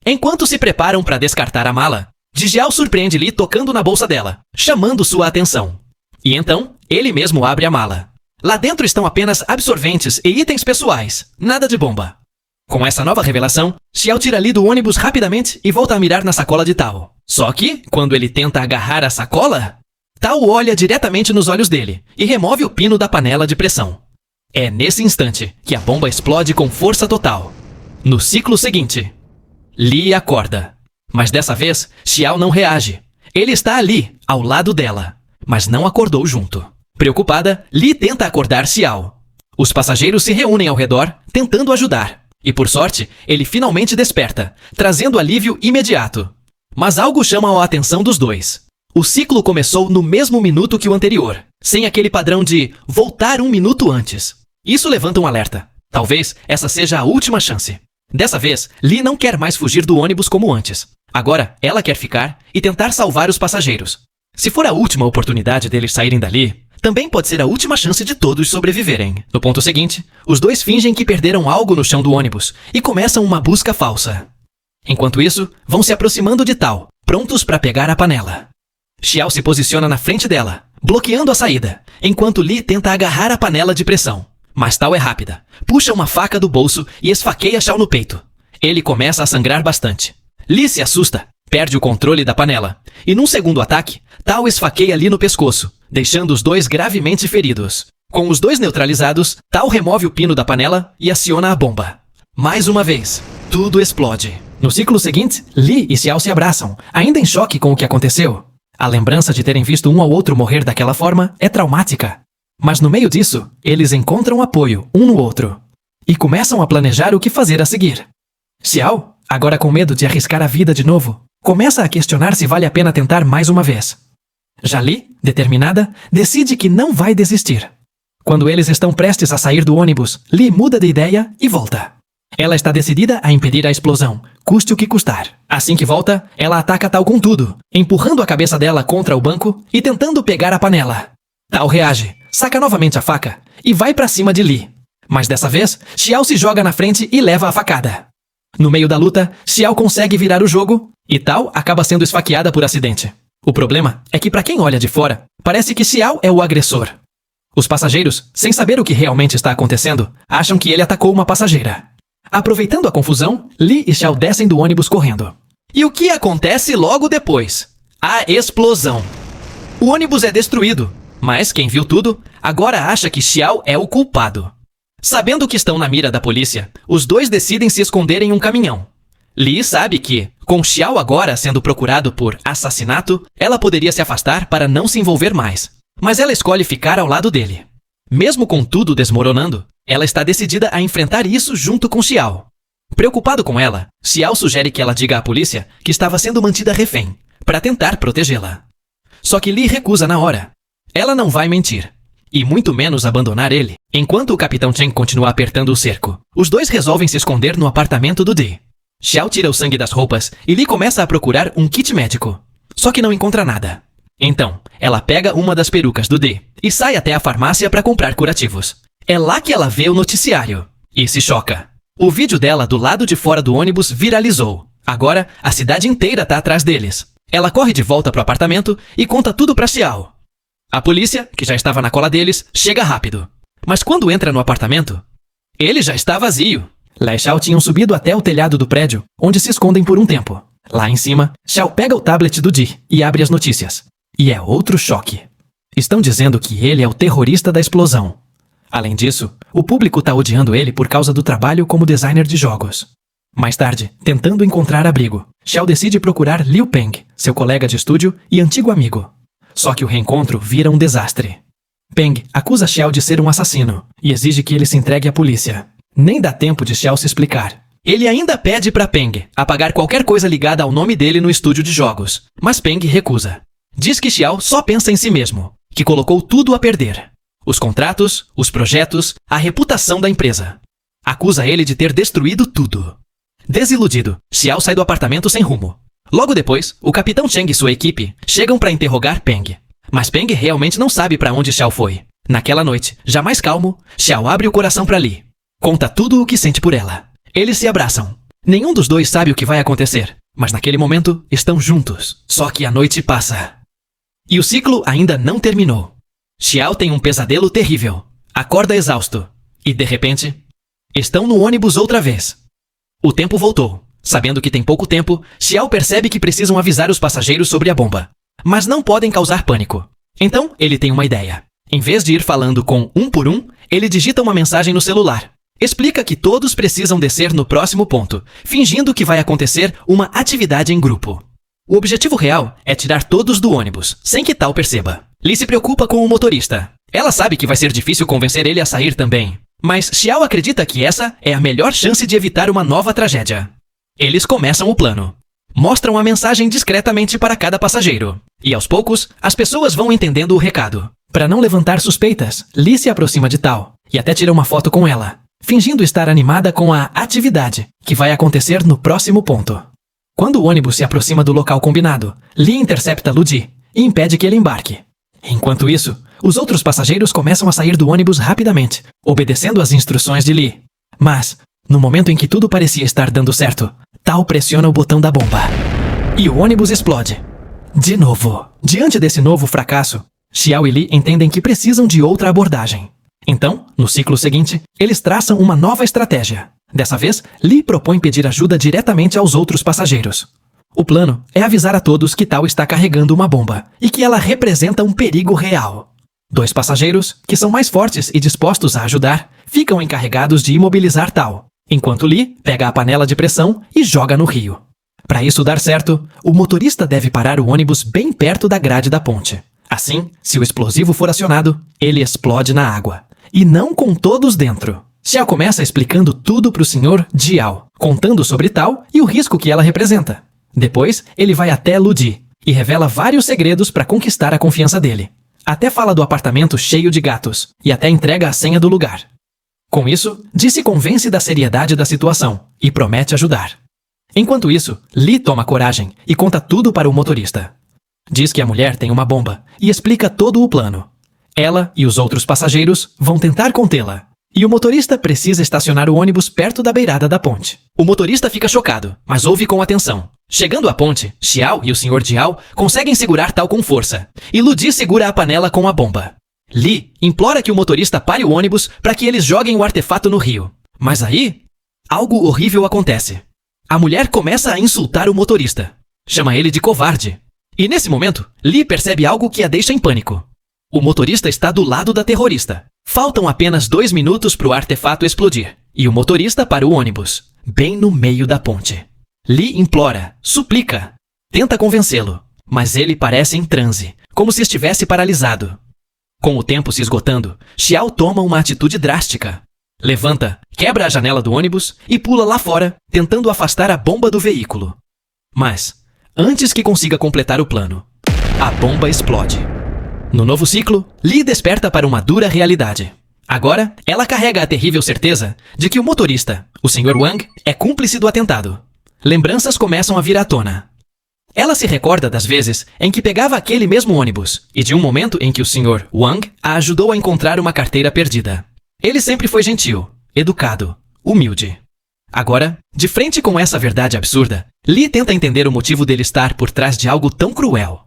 Enquanto se preparam para descartar a mala, Jiao surpreende Lee tocando na bolsa dela, chamando sua atenção. E então, ele mesmo abre a mala. Lá dentro estão apenas absorventes e itens pessoais, nada de bomba. Com essa nova revelação, Xiao tira Lee do ônibus rapidamente e volta a mirar na sacola de Tao. Só que, quando ele tenta agarrar a sacola, Tao olha diretamente nos olhos dele e remove o pino da panela de pressão. É nesse instante que a bomba explode com força total. No ciclo seguinte, Lee acorda. Mas dessa vez, Xiao não reage. Ele está ali, ao lado dela, mas não acordou junto. Preocupada, Lee tenta acordar Xiao. Os passageiros se reúnem ao redor, tentando ajudar. E por sorte, ele finalmente desperta, trazendo alívio imediato. Mas algo chama a atenção dos dois. O ciclo começou no mesmo minuto que o anterior, sem aquele padrão de voltar 1 minuto antes. Isso levanta um alerta. Talvez essa seja a última chance. Dessa vez, Lee não quer mais fugir do ônibus como antes. Agora, ela quer ficar e tentar salvar os passageiros. Se for a última oportunidade deles saírem dali, também pode ser a última chance de todos sobreviverem. No ponto seguinte, os dois fingem que perderam algo no chão do ônibus e começam uma busca falsa. Enquanto isso, vão se aproximando de Tao, prontos para pegar a panela. Xiao se posiciona na frente dela, bloqueando a saída, enquanto Lee tenta agarrar a panela de pressão. Mas Tao é rápida, puxa uma faca do bolso e esfaqueia Xiao no peito. Ele começa a sangrar bastante. Lee se assusta, perde o controle da panela, e num segundo ataque, Tao esfaqueia Lee no pescoço, deixando os dois gravemente feridos. Com os dois neutralizados, Tao remove o pino da panela e aciona a bomba. Mais uma vez, tudo explode. No ciclo seguinte, Lee e Xiao se abraçam, ainda em choque com o que aconteceu. A lembrança de terem visto um ao outro morrer daquela forma é traumática. Mas no meio disso, eles encontram apoio um no outro e começam a planejar o que fazer a seguir. Xiao, agora com medo de arriscar a vida de novo, começa a questionar se vale a pena tentar mais uma vez. Já Lee, determinada, decide que não vai desistir. Quando eles estão prestes a sair do ônibus, Lee muda de ideia e volta. Ela está decidida a impedir a explosão, custe o que custar. Assim que volta, ela ataca Tao com tudo, empurrando a cabeça dela contra o banco e tentando pegar a panela. Tao reage, saca novamente a faca e vai pra cima de Lee. Mas dessa vez, Xiao se joga na frente e leva a facada. No meio da luta, Xiao consegue virar o jogo e Tao acaba sendo esfaqueada por acidente. O problema é que pra quem olha de fora, parece que Xiao é o agressor. Os passageiros, sem saber o que realmente está acontecendo, acham que ele atacou uma passageira. Aproveitando a confusão, Lee e Xiao descem do ônibus correndo. E o que acontece logo depois? A explosão. O ônibus é destruído, mas quem viu tudo, agora acha que Xiao é o culpado. Sabendo que estão na mira da polícia, os dois decidem se esconder em um caminhão. Lee sabe que, com Xiao agora sendo procurado por assassinato, ela poderia se afastar para não se envolver mais. Mas ela escolhe ficar ao lado dele. Mesmo com tudo desmoronando, ela está decidida a enfrentar isso junto com Xiao. Preocupado com ela, Xiao sugere que ela diga à polícia que estava sendo mantida refém, para tentar protegê-la. Só que Lee recusa na hora. Ela não vai mentir, e muito menos abandonar ele, enquanto o Capitão Chen continua apertando o cerco. Os dois resolvem se esconder no apartamento do Dee. Xiao tira o sangue das roupas e Lee começa a procurar um kit médico. Só que não encontra nada. Então, ela pega uma das perucas do Dee e sai até a farmácia para comprar curativos. É lá que ela vê o noticiário e se choca. O vídeo dela do lado de fora do ônibus viralizou. Agora, a cidade inteira tá atrás deles. Ela corre de volta pro apartamento e conta tudo pra Xiao. A polícia, que já estava na cola deles, chega rápido. Mas quando entra no apartamento, ele já está vazio. Lá e Xiao tinham subido até o telhado do prédio, onde se escondem por um tempo. Lá em cima, Xiao pega o tablet do Dee e abre as notícias. E é outro choque. Estão dizendo que ele é o terrorista da explosão. Além disso, o público tá odiando ele por causa do trabalho como designer de jogos. Mais tarde, tentando encontrar abrigo, Xiao decide procurar Liu Peng, seu colega de estúdio e antigo amigo. Só que o reencontro vira um desastre. Peng acusa Xiao de ser um assassino e exige que ele se entregue à polícia. Nem dá tempo de Xiao se explicar. Ele ainda pede para Peng apagar qualquer coisa ligada ao nome dele no estúdio de jogos, mas Peng recusa. Diz que Xiao só pensa em si mesmo, que colocou tudo a perder. Os contratos, os projetos, a reputação da empresa. Acusa ele de ter destruído tudo. Desiludido, Xiao sai do apartamento sem rumo. Logo depois, o Capitão Cheng e sua equipe chegam para interrogar Peng. Mas Peng realmente não sabe para onde Xiao foi. Naquela noite, já mais calmo, Xiao abre o coração para Lee. Conta tudo o que sente por ela. Eles se abraçam. Nenhum dos dois sabe o que vai acontecer, mas naquele momento estão juntos. Só que a noite passa. E o ciclo ainda não terminou. Xiao tem um pesadelo terrível. Acorda exausto. E, de repente, estão no ônibus outra vez. O tempo voltou. Sabendo que tem pouco tempo, Xiao percebe que precisam avisar os passageiros sobre a bomba. Mas não podem causar pânico. Então, ele tem uma ideia. Em vez de ir falando com um por um, ele digita uma mensagem no celular. Explica que todos precisam descer no próximo ponto, fingindo que vai acontecer uma atividade em grupo. O objetivo real é tirar todos do ônibus, sem que Tao perceba. Lee se preocupa com o motorista. Ela sabe que vai ser difícil convencer ele a sair também. Mas Xiao acredita que essa é a melhor chance de evitar uma nova tragédia. Eles começam o plano. Mostram a mensagem discretamente para cada passageiro. E aos poucos, as pessoas vão entendendo o recado. Para não levantar suspeitas, Lee se aproxima de Tao e até tira uma foto com ela. fingindo estar animada com a atividade que vai acontecer no próximo ponto. Quando o ônibus se aproxima do local combinado, Lee intercepta Ludi e impede que ele embarque. Enquanto isso, os outros passageiros começam a sair do ônibus rapidamente, obedecendo às instruções de Lee. Mas, no momento em que tudo parecia estar dando certo, Tao pressiona o botão da bomba. E o ônibus explode. De novo. Diante desse novo fracasso, Xiao e Lee entendem que precisam de outra abordagem. Então, no ciclo seguinte, eles traçam uma nova estratégia. Dessa vez, Lee propõe pedir ajuda diretamente aos outros passageiros. O plano é avisar a todos que Tao está carregando uma bomba e que ela representa um perigo real. 2 passageiros, que são mais fortes e dispostos a ajudar, ficam encarregados de imobilizar Tao, enquanto Lee pega a panela de pressão e joga no rio. Para isso dar certo, o motorista deve parar o ônibus bem perto da grade da ponte. Assim, se o explosivo for acionado, ele explode na água. E não com todos dentro. Xiao começa explicando tudo para o Sr. Jiao, contando sobre Tao e o risco que ela representa. Depois, ele vai até Ludi e revela vários segredos para conquistar a confiança dele. Até fala do apartamento cheio de gatos e até entrega a senha do lugar. Com isso, Ji se convence da seriedade da situação e promete ajudar. Enquanto isso, Lee toma coragem e conta tudo para o motorista. Diz que a mulher tem uma bomba e explica todo o plano. Ela e os outros passageiros vão tentar contê-la. E o motorista precisa estacionar o ônibus perto da beirada da ponte. O motorista fica chocado, mas ouve com atenção. Chegando à ponte, Xiao e o Sr. Jiao conseguem segurar Tao com força, e Ludi segura a panela com a bomba. Lee implora que o motorista pare o ônibus para que eles joguem o artefato no rio. Mas aí, algo horrível acontece. A mulher começa a insultar o motorista. Chama ele de covarde. E nesse momento, Lee percebe algo que a deixa em pânico. O motorista está do lado da terrorista. Faltam apenas 2 minutos para o artefato explodir, e o motorista para o ônibus, bem no meio da ponte. Lee implora, suplica, tenta convencê-lo, mas ele parece em transe, como se estivesse paralisado. Com o tempo se esgotando, Xiao toma uma atitude drástica. Levanta, quebra a janela do ônibus e pula lá fora, tentando afastar a bomba do veículo. Mas, antes que consiga completar o plano, a bomba explode. No novo ciclo, Lee desperta para uma dura realidade. Agora, ela carrega a terrível certeza de que o motorista, o Sr. Wang, é cúmplice do atentado. Lembranças começam a vir à tona. Ela se recorda das vezes em que pegava aquele mesmo ônibus e de um momento em que o Sr. Wang a ajudou a encontrar uma carteira perdida. Ele sempre foi gentil, educado, humilde. Agora, de frente com essa verdade absurda, Lee tenta entender o motivo dele estar por trás de algo tão cruel.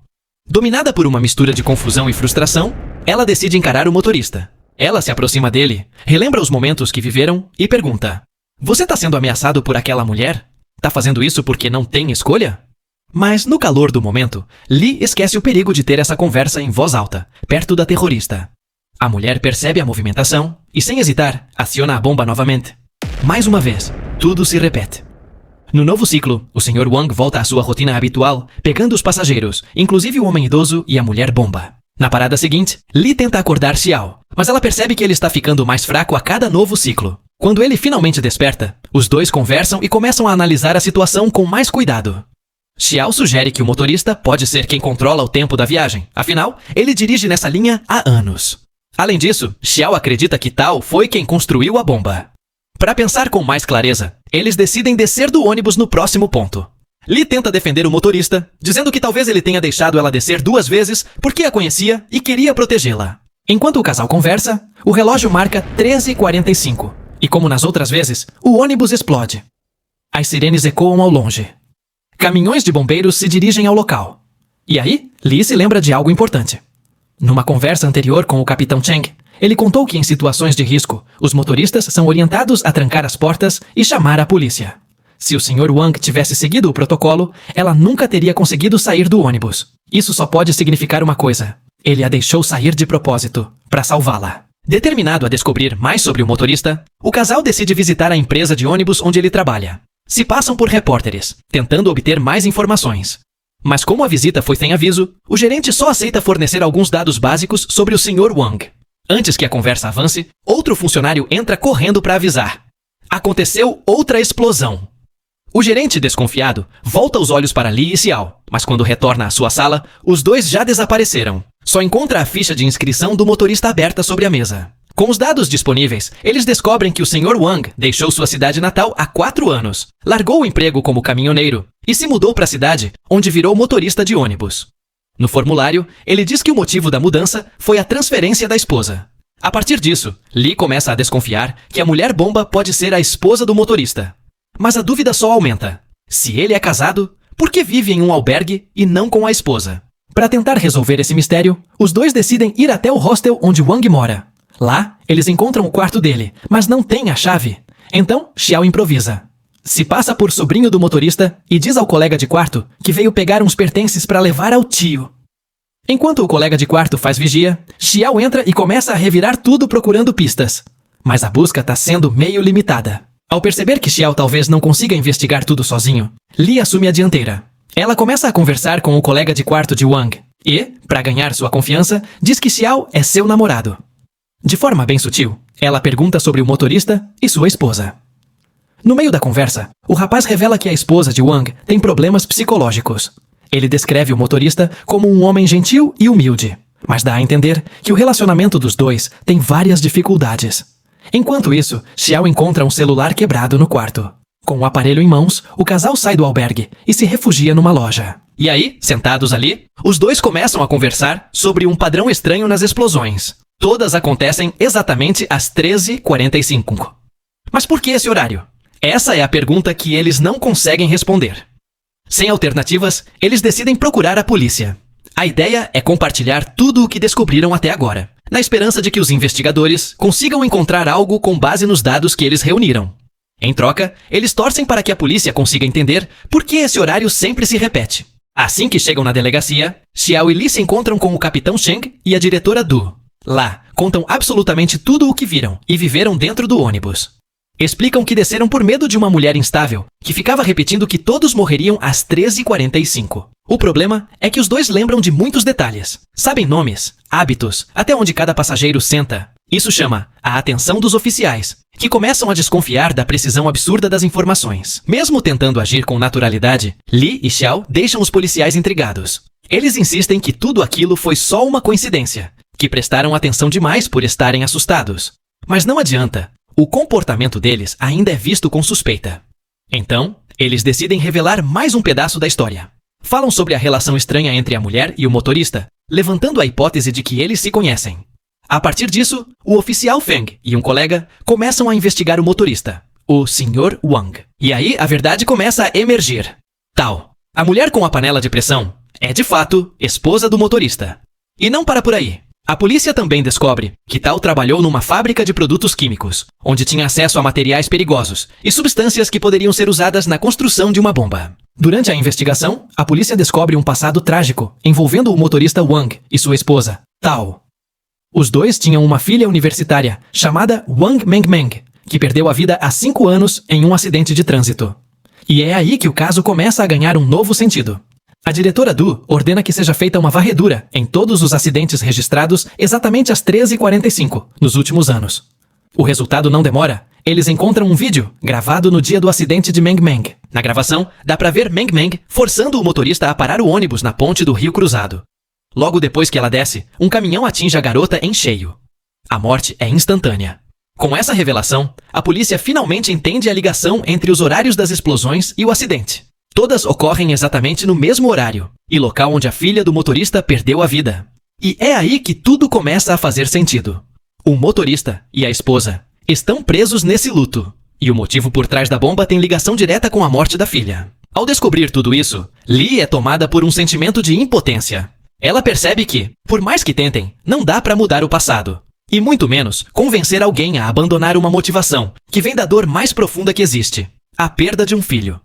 Dominada por uma mistura de confusão e frustração, ela decide encarar o motorista. Ela se aproxima dele, relembra os momentos que viveram e pergunta: "Você está sendo ameaçado por aquela mulher? Tá fazendo isso porque não tem escolha?" Mas, no calor do momento, Lee esquece o perigo de ter essa conversa em voz alta, perto da terrorista. A mulher percebe a movimentação e, sem hesitar, aciona a bomba novamente. Mais uma vez, tudo se repete. No novo ciclo, o Sr. Wang volta à sua rotina habitual, pegando os passageiros, inclusive o homem idoso e a mulher bomba. Na parada seguinte, Lee tenta acordar Xiao, mas ela percebe que ele está ficando mais fraco a cada novo ciclo. Quando ele finalmente desperta, os dois conversam e começam a analisar a situação com mais cuidado. Xiao sugere que o motorista pode ser quem controla o tempo da viagem, afinal, ele dirige nessa linha há anos. Além disso, Xiao acredita que Tao foi quem construiu a bomba. Para pensar com mais clareza, eles decidem descer do ônibus no próximo ponto. Lee tenta defender o motorista, dizendo que talvez ele tenha deixado ela descer 2 vezes porque a conhecia e queria protegê-la. Enquanto o casal conversa, o relógio marca 13h45. E como nas outras vezes, o ônibus explode. As sirenes ecoam ao longe. Caminhões de bombeiros se dirigem ao local. E aí, Lee se lembra de algo importante. Numa conversa anterior com o Capitão Cheng, ele contou que em situações de risco, os motoristas são orientados a trancar as portas e chamar a polícia. Se o Sr. Wang tivesse seguido o protocolo, ela nunca teria conseguido sair do ônibus. Isso só pode significar uma coisa: ele a deixou sair de propósito, para salvá-la. Determinado a descobrir mais sobre o motorista, o casal decide visitar a empresa de ônibus onde ele trabalha. Se passam por repórteres, tentando obter mais informações. Mas como a visita foi sem aviso, o gerente só aceita fornecer alguns dados básicos sobre o Sr. Wang. Antes que a conversa avance, outro funcionário entra correndo para avisar. Aconteceu outra explosão. O gerente, desconfiado, volta os olhos para Lee e Xiao, mas quando retorna à sua sala, os dois já desapareceram. Só encontra a ficha de inscrição do motorista aberta sobre a mesa. Com os dados disponíveis, eles descobrem que o Sr. Wang deixou sua cidade natal há 4 anos, largou o emprego como caminhoneiro e se mudou para a cidade, onde virou motorista de ônibus. No formulário, ele diz que o motivo da mudança foi a transferência da esposa. A partir disso, Lee começa a desconfiar que a mulher-bomba pode ser a esposa do motorista. Mas a dúvida só aumenta. Se ele é casado, por que vive em um albergue e não com a esposa? Para tentar resolver esse mistério, os dois decidem ir até o hostel onde Wang mora. Lá, eles encontram o quarto dele, mas não tem a chave. Então, Xiao improvisa. Se passa por sobrinho do motorista e diz ao colega de quarto que veio pegar uns pertences para levar ao tio. Enquanto o colega de quarto faz vigia, Xiao entra e começa a revirar tudo procurando pistas. Mas a busca está sendo meio limitada. Ao perceber que Xiao talvez não consiga investigar tudo sozinho, Lee assume a dianteira. Ela começa a conversar com o colega de quarto de Wang e, para ganhar sua confiança, diz que Xiao é seu namorado. De forma bem sutil, ela pergunta sobre o motorista e sua esposa. No meio da conversa, o rapaz revela que a esposa de Wang tem problemas psicológicos. Ele descreve o motorista como um homem gentil e humilde, mas dá a entender que o relacionamento dos dois tem várias dificuldades. Enquanto isso, Xiao encontra um celular quebrado no quarto. Com o aparelho em mãos, o casal sai do albergue e se refugia numa loja. E aí, sentados ali, os dois começam a conversar sobre um padrão estranho nas explosões. Todas acontecem exatamente às 13h45. Mas por que esse horário? Essa é a pergunta que eles não conseguem responder. Sem alternativas, eles decidem procurar a polícia. A ideia é compartilhar tudo o que descobriram até agora, na esperança de que os investigadores consigam encontrar algo com base nos dados que eles reuniram. Em troca, eles torcem para que a polícia consiga entender por que esse horário sempre se repete. Assim que chegam na delegacia, Xiao e Li se encontram com o capitão Cheng e a diretora Du. Lá, contam absolutamente tudo o que viram e viveram dentro do ônibus. Explicam que desceram por medo de uma mulher instável, que ficava repetindo que todos morreriam às 13h45. O problema é que os dois lembram de muitos detalhes. Sabem nomes, hábitos, até onde cada passageiro senta. Isso chama a atenção dos oficiais, que começam a desconfiar da precisão absurda das informações. Mesmo tentando agir com naturalidade, Li e Xiao deixam os policiais intrigados. Eles insistem que tudo aquilo foi só uma coincidência, que prestaram atenção demais por estarem assustados. Mas não adianta. O comportamento deles ainda é visto com suspeita. Então, eles decidem revelar mais um pedaço da história. Falam sobre a relação estranha entre a mulher e o motorista, levantando a hipótese de que eles se conhecem. A partir disso, o oficial Feng e um colega começam a investigar o motorista, o Sr. Wang. E aí a verdade começa a emergir. Tal, a mulher com a panela de pressão é de fato esposa do motorista. E não para por aí. A polícia também descobre que Tal trabalhou numa fábrica de produtos químicos, onde tinha acesso a materiais perigosos e substâncias que poderiam ser usadas na construção de uma bomba. Durante a investigação, a polícia descobre um passado trágico envolvendo o motorista Wang e sua esposa, Tal. Os dois tinham uma filha universitária chamada Wang Mengmeng, que perdeu a vida há 5 anos em um acidente de trânsito. E é aí que o caso começa a ganhar um novo sentido. A diretora Du ordena que seja feita uma varredura em todos os acidentes registrados exatamente às 13h45 nos últimos anos. O resultado não demora. Eles encontram um vídeo gravado no dia do acidente de Meng Meng. Na gravação, dá pra ver Meng Meng forçando o motorista a parar o ônibus na ponte do Rio Cruzado. Logo depois que ela desce, um caminhão atinge a garota em cheio. A morte é instantânea. Com essa revelação, a polícia finalmente entende a ligação entre os horários das explosões e o acidente. Todas ocorrem exatamente no mesmo horário e local onde a filha do motorista perdeu a vida. E é aí que tudo começa a fazer sentido. O motorista e a esposa estão presos nesse luto, e o motivo por trás da bomba tem ligação direta com a morte da filha. Ao descobrir tudo isso, Lee é tomada por um sentimento de impotência. Ela percebe que, por mais que tentem, não dá para mudar o passado. E muito menos convencer alguém a abandonar uma motivação que vem da dor mais profunda que existe, a perda de um filho.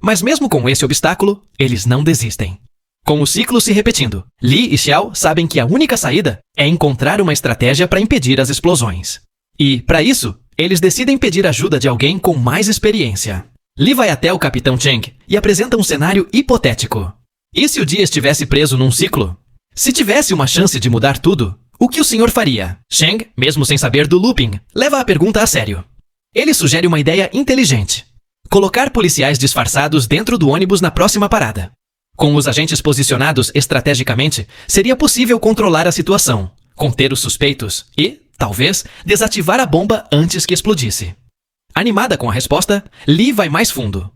Mas mesmo com esse obstáculo, eles não desistem. Com o ciclo se repetindo, Li e Xiao sabem que a única saída é encontrar uma estratégia para impedir as explosões. E, para isso, eles decidem pedir ajuda de alguém com mais experiência. Li vai até o capitão Cheng e apresenta um cenário hipotético. E se o dia estivesse preso num ciclo? Se tivesse uma chance de mudar tudo, o que o senhor faria? Cheng, mesmo sem saber do looping, leva a pergunta a sério. Ele sugere uma ideia inteligente. Colocar policiais disfarçados dentro do ônibus na próxima parada. Com os agentes posicionados estrategicamente, seria possível controlar a situação, conter os suspeitos e, talvez, desativar a bomba antes que explodisse. Animada com a resposta, Lee vai mais fundo.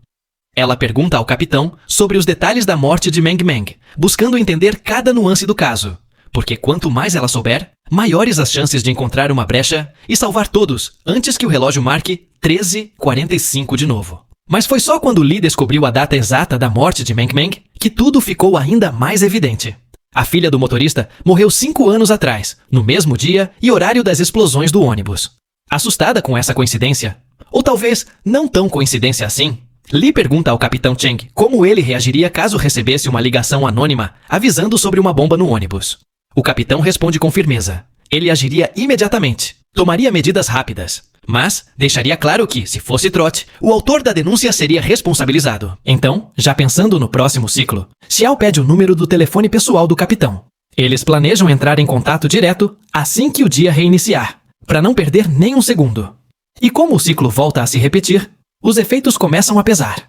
Ela pergunta ao capitão sobre os detalhes da morte de Meng Meng, buscando entender cada nuance do caso, porque quanto mais ela souber, maiores as chances de encontrar uma brecha e salvar todos antes que o relógio marque 13h45 de novo. Mas foi só quando Lee descobriu a data exata da morte de Meng Meng que tudo ficou ainda mais evidente. A filha do motorista morreu 5 anos atrás, no mesmo dia e horário das explosões do ônibus. Assustada com essa coincidência, ou talvez não tão coincidência assim, Lee pergunta ao capitão Cheng como ele reagiria caso recebesse uma ligação anônima avisando sobre uma bomba no ônibus. O capitão responde com firmeza. Ele agiria imediatamente, tomaria medidas rápidas, mas deixaria claro que, se fosse trote, o autor da denúncia seria responsabilizado. Então, já pensando no próximo ciclo, Xiao pede o número do telefone pessoal do capitão. Eles planejam entrar em contato direto assim que o dia reiniciar, para não perder nem um segundo. E como o ciclo volta a se repetir, os efeitos começam a pesar.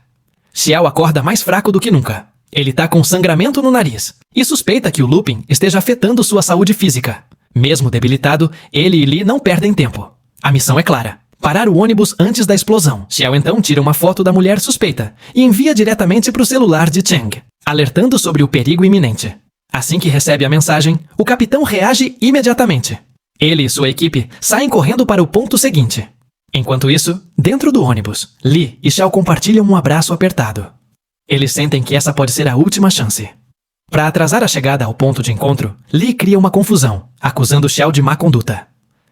Xiao acorda mais fraco do que nunca. Ele tá com sangramento no nariz e suspeita que o looping esteja afetando sua saúde física. Mesmo debilitado, ele e Lee não perdem tempo. A missão é clara: parar o ônibus antes da explosão. Xiao então tira uma foto da mulher suspeita e envia diretamente para o celular de Cheng, alertando sobre o perigo iminente. Assim que recebe a mensagem, o capitão reage imediatamente. Ele e sua equipe saem correndo para o ponto seguinte. Enquanto isso, dentro do ônibus, Lee e Xiao compartilham um abraço apertado. Eles sentem que essa pode ser a última chance. Para atrasar a chegada ao ponto de encontro, Lee cria uma confusão, acusando Xiao de má conduta.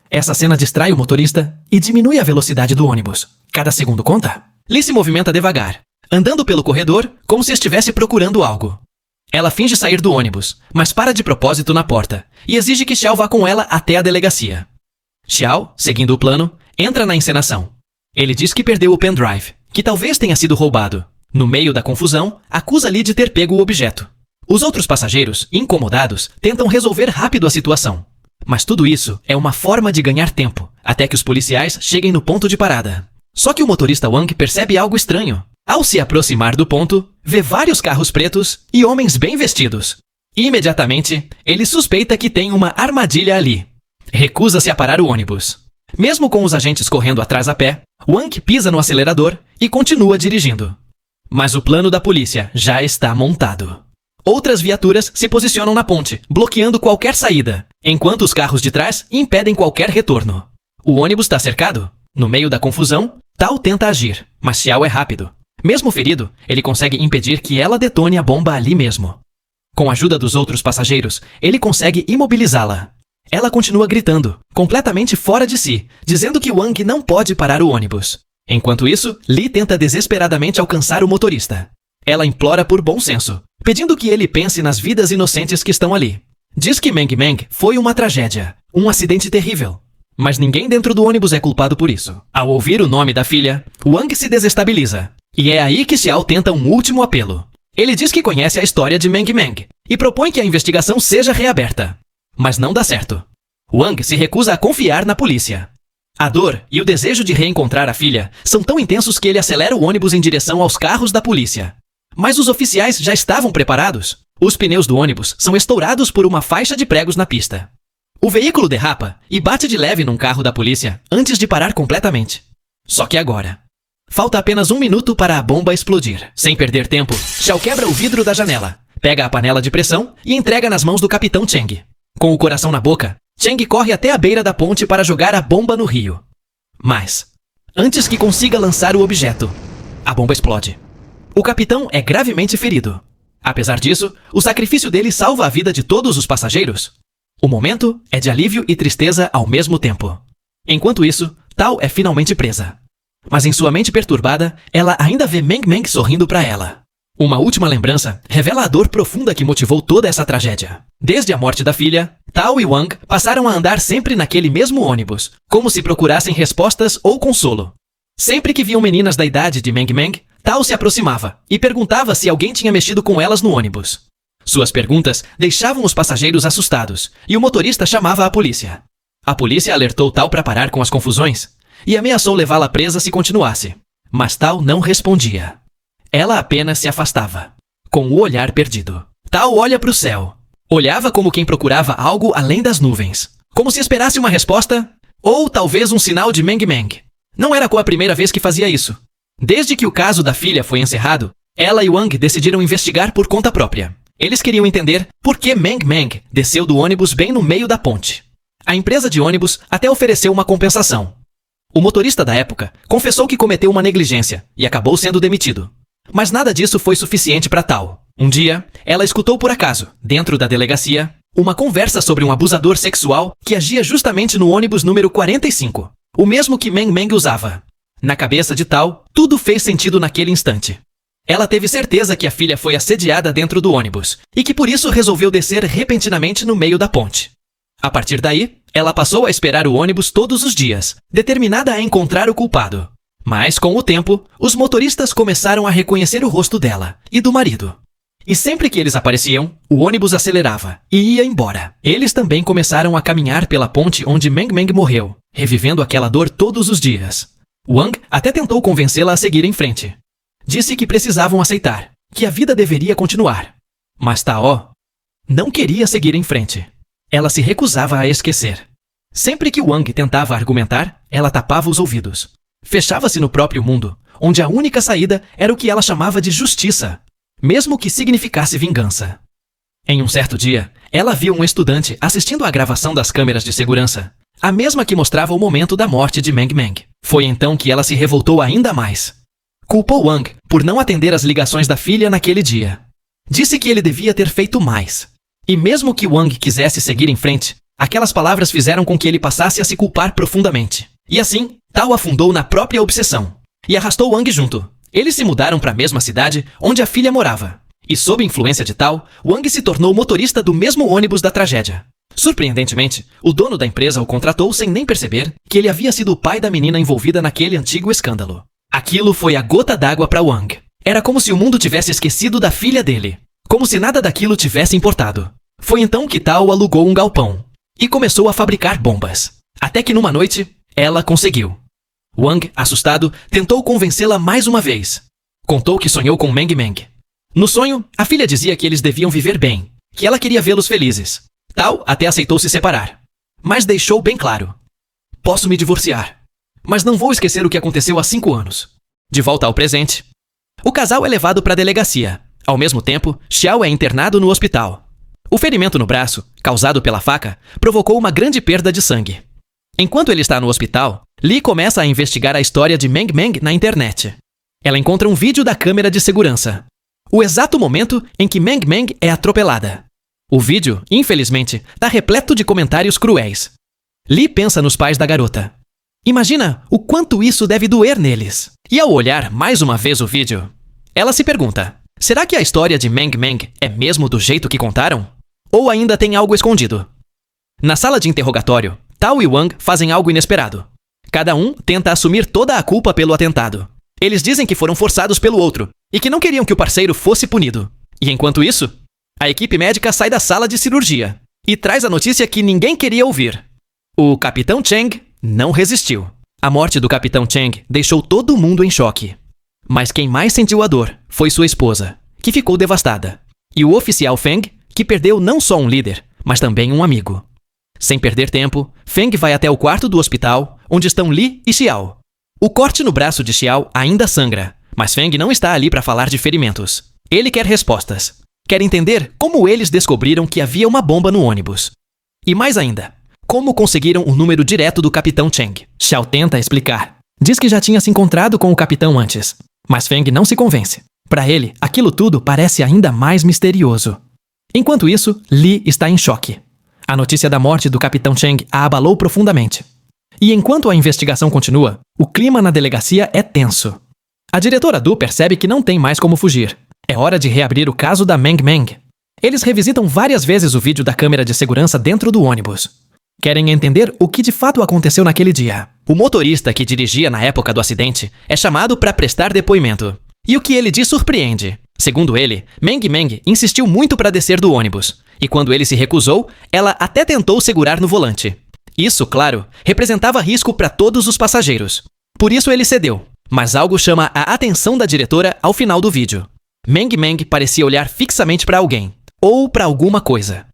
Essa cena distrai o motorista e diminui a velocidade do ônibus. Cada segundo conta. Lee se movimenta devagar, andando pelo corredor como se estivesse procurando algo. Ela finge sair do ônibus, mas para de propósito na porta e exige que Xiao vá com ela até a delegacia. Xiao, seguindo o plano, entra na encenação. Ele diz que perdeu o pendrive, que talvez tenha sido roubado. No meio da confusão, acusa Lee de ter pego o objeto. Os outros passageiros, incomodados, tentam resolver rápido a situação. Mas tudo isso é uma forma de ganhar tempo, até que os policiais cheguem no ponto de parada. Só que o motorista Wang percebe algo estranho. Ao se aproximar do ponto, vê vários carros pretos e homens bem vestidos. Imediatamente, ele suspeita que tem uma armadilha ali. Recusa-se a parar o ônibus. Mesmo com os agentes correndo atrás a pé, Wang pisa no acelerador e continua dirigindo. Mas o plano da polícia já está montado. Outras viaturas se posicionam na ponte, bloqueando qualquer saída, enquanto os carros de trás impedem qualquer retorno. O ônibus está cercado. No meio da confusão, Tao tenta agir, mas Xiao é rápido. Mesmo ferido, ele consegue impedir que ela detone a bomba ali mesmo. Com a ajuda dos outros passageiros, ele consegue imobilizá-la. Ela continua gritando, completamente fora de si, dizendo que Wang não pode parar o ônibus. Enquanto isso, Lee tenta desesperadamente alcançar o motorista. Ela implora por bom senso, pedindo que ele pense nas vidas inocentes que estão ali. Diz que Meng Meng foi uma tragédia, um acidente terrível. Mas ninguém dentro do ônibus é culpado por isso. Ao ouvir o nome da filha, Wang se desestabiliza. E é aí que Xiao tenta um último apelo. Ele diz que conhece a história de Meng Meng e propõe que a investigação seja reaberta. Mas não dá certo. Wang se recusa a confiar na polícia. A dor e o desejo de reencontrar a filha são tão intensos que ele acelera o ônibus em direção aos carros da polícia. Mas os oficiais já estavam preparados. Os pneus do ônibus são estourados por uma faixa de pregos na pista. O veículo derrapa e bate de leve num carro da polícia antes de parar completamente. Só que agora, falta apenas 1 minuto para a bomba explodir. Sem perder tempo, Xiao quebra o vidro da janela, pega a panela de pressão e entrega nas mãos do capitão Cheng. Com o coração na boca, Cheng corre até a beira da ponte para jogar a bomba no rio. Mas, antes que consiga lançar o objeto, a bomba explode. O capitão é gravemente ferido. Apesar disso, o sacrifício dele salva a vida de todos os passageiros. O momento é de alívio e tristeza ao mesmo tempo. Enquanto isso, Tao é finalmente presa. Mas em sua mente perturbada, ela ainda vê Meng Meng sorrindo para ela. Uma última lembrança revela a dor profunda que motivou toda essa tragédia. Desde a morte da filha, Tao e Wang passaram a andar sempre naquele mesmo ônibus, como se procurassem respostas ou consolo. Sempre que viam meninas da idade de Meng Meng, Tao se aproximava e perguntava se alguém tinha mexido com elas no ônibus. Suas perguntas deixavam os passageiros assustados e o motorista chamava a polícia. A polícia alertou Tao para parar com as confusões e ameaçou levá-la presa se continuasse. Mas Tao não respondia. Ela apenas se afastava, com o olhar perdido. Tao olha para o céu. Olhava como quem procurava algo além das nuvens, como se esperasse uma resposta Ou talvez um sinal de Meng Meng. Não era a primeira vez que fazia isso. Desde que o caso da filha foi encerrado, ela e Wang decidiram investigar por conta própria. Eles queriam entender por que Meng Meng desceu do ônibus bem no meio da ponte. A empresa de ônibus até ofereceu uma compensação. O motorista da época confessou que cometeu uma negligência e acabou sendo demitido. Mas nada disso foi suficiente para Tao. Um dia, ela escutou por acaso, dentro da delegacia, uma conversa sobre um abusador sexual que agia justamente no ônibus número 45, o mesmo que Meng Meng usava. Na cabeça de Tao, tudo fez sentido naquele instante. Ela teve certeza que a filha foi assediada dentro do ônibus e que por isso resolveu descer repentinamente no meio da ponte. A partir daí, ela passou a esperar o ônibus todos os dias, determinada a encontrar o culpado. Mas, com o tempo, os motoristas começaram a reconhecer o rosto dela e do marido. E sempre que eles apareciam, o ônibus acelerava e ia embora. Eles também começaram a caminhar pela ponte onde Meng Meng morreu, revivendo aquela dor todos os dias. Wang até tentou convencê-la a seguir em frente. Disse que precisavam aceitar, que a vida deveria continuar. Mas Tao não queria seguir em frente. Ela se recusava a esquecer. Sempre que Wang tentava argumentar, ela tapava os ouvidos. Fechava-se no próprio mundo, onde a única saída era o que ela chamava de justiça, mesmo que significasse vingança. Em um certo dia, ela viu um estudante assistindo à gravação das câmeras de segurança, a mesma que mostrava o momento da morte de Meng Meng. Foi então que ela se revoltou ainda mais. Culpou Wang por não atender as ligações da filha naquele dia. Disse que ele devia ter feito mais. E mesmo que Wang quisesse seguir em frente, aquelas palavras fizeram com que ele passasse a se culpar profundamente. E assim, Tao afundou na própria obsessão e arrastou Wang junto. Eles se mudaram para a mesma cidade onde a filha morava. E sob influência de Tao, Wang se tornou motorista do mesmo ônibus da tragédia. Surpreendentemente, o dono da empresa o contratou sem nem perceber que ele havia sido o pai da menina envolvida naquele antigo escândalo. Aquilo foi a gota d'água para Wang. Era como se o mundo tivesse esquecido da filha dele. Como se nada daquilo tivesse importado. Foi então que Tao alugou um galpão e começou a fabricar bombas. Até que numa noite, ela conseguiu. Wang, assustado, tentou convencê-la mais uma vez. Contou que sonhou com Meng Meng. No sonho, a filha dizia que eles deviam viver bem, que ela queria vê-los felizes. Tao até aceitou se separar, mas deixou bem claro: posso me divorciar, mas não vou esquecer o que aconteceu há 5 anos. De volta ao presente, o casal é levado para a delegacia. Ao mesmo tempo, Xiao é internado no hospital. O ferimento no braço, causado pela faca, provocou uma grande perda de sangue. Enquanto ele está no hospital, Li começa a investigar a história de Meng Meng na internet. Ela encontra um vídeo da câmera de segurança. O exato momento em que Meng Meng é atropelada. O vídeo, infelizmente, está repleto de comentários cruéis. Li pensa nos pais da garota. Imagina o quanto isso deve doer neles. E ao olhar mais uma vez o vídeo, ela se pergunta: será que a história de Meng Meng é mesmo do jeito que contaram? Ou ainda tem algo escondido? Na sala de interrogatório, Tao e Wang fazem algo inesperado. Cada um tenta assumir toda a culpa pelo atentado. Eles dizem que foram forçados pelo outro e que não queriam que o parceiro fosse punido. E enquanto isso, a equipe médica sai da sala de cirurgia e traz a notícia que ninguém queria ouvir. O Capitão Cheng não resistiu. A morte do Capitão Cheng deixou todo mundo em choque. Mas quem mais sentiu a dor foi sua esposa, que ficou devastada. E o oficial Feng, que perdeu não só um líder, mas também um amigo. Sem perder tempo, Feng vai até o quarto do hospital, onde estão Li e Xiao. O corte no braço de Xiao ainda sangra, mas Feng não está ali para falar de ferimentos. Ele quer respostas. Quer entender como eles descobriram que havia uma bomba no ônibus. E mais ainda, como conseguiram o número direto do Capitão Cheng. Xiao tenta explicar. Diz que já tinha se encontrado com o capitão antes, mas Feng não se convence. Para ele, aquilo tudo parece ainda mais misterioso. Enquanto isso, Li está em choque. A notícia da morte do Capitão Cheng a abalou profundamente. E enquanto a investigação continua, o clima na delegacia é tenso. A diretora Du percebe que não tem mais como fugir. É hora de reabrir o caso da Meng Meng. Eles revisitam várias vezes o vídeo da câmera de segurança dentro do ônibus. Querem entender o que de fato aconteceu naquele dia. O motorista que dirigia na época do acidente é chamado para prestar depoimento. E o que ele diz surpreende. Segundo ele, Meng Meng insistiu muito para descer do ônibus. E quando ele se recusou, ela até tentou segurar no volante. Isso, claro, representava risco para todos os passageiros. Por isso ele cedeu. Mas algo chama a atenção da diretora ao final do vídeo. Meng Meng parecia olhar fixamente para alguém, ou para alguma coisa.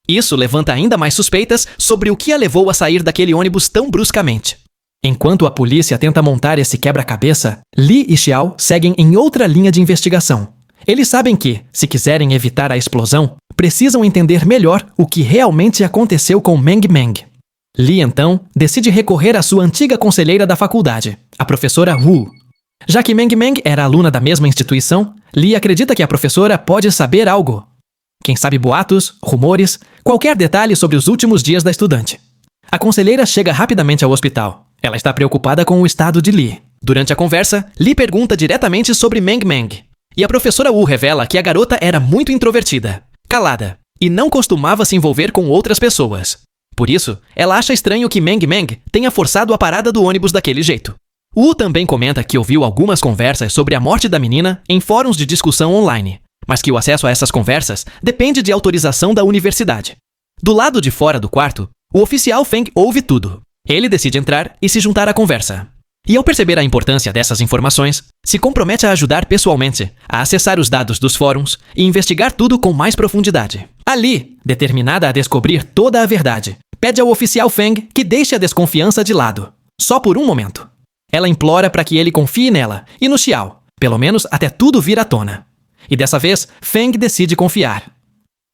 Isso levanta ainda mais suspeitas sobre o que a levou a sair daquele ônibus tão bruscamente. Enquanto a polícia tenta montar esse quebra-cabeça, Lee e Xiao seguem em outra linha de investigação. Eles sabem que, se quiserem evitar a explosão, precisam entender melhor o que realmente aconteceu com Meng Meng. Lee, então, decide recorrer à sua antiga conselheira da faculdade, a professora Wu. Já que Meng Meng era aluna da mesma instituição, Lee acredita que a professora pode saber algo. Quem sabe boatos, rumores, qualquer detalhe sobre os últimos dias da estudante. A conselheira chega rapidamente ao hospital. Ela está preocupada com o estado de Lee. Durante a conversa, Lee pergunta diretamente sobre Meng Meng. E a professora Wu revela que a garota era muito introvertida, calada, e não costumava se envolver com outras pessoas. Por isso, ela acha estranho que Meng Meng tenha forçado a parada do ônibus daquele jeito. Wu também comenta que ouviu algumas conversas sobre a morte da menina em fóruns de discussão online, mas que o acesso a essas conversas depende de autorização da universidade. Do lado de fora do quarto, o oficial Feng ouve tudo. Ele decide entrar e se juntar à conversa. E ao perceber a importância dessas informações, se compromete a ajudar pessoalmente, a acessar os dados dos fóruns e investigar tudo com mais profundidade. Ali, determinada a descobrir toda a verdade, pede ao oficial Feng que deixe a desconfiança de lado, só por um momento. Ela implora para que ele confie nela e no Xiao, pelo menos até tudo vir à tona. E dessa vez, Feng decide confiar.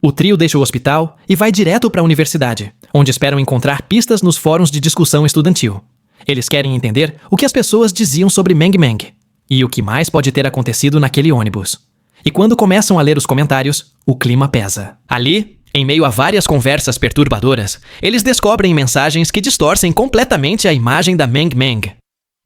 O trio deixa o hospital e vai direto para a universidade, onde esperam encontrar pistas nos fóruns de discussão estudantil. Eles querem entender o que as pessoas diziam sobre Meng Meng e o que mais pode ter acontecido naquele ônibus. E quando começam a ler os comentários, o clima pesa. Ali, em meio a várias conversas perturbadoras, eles descobrem mensagens que distorcem completamente a imagem da Meng Meng.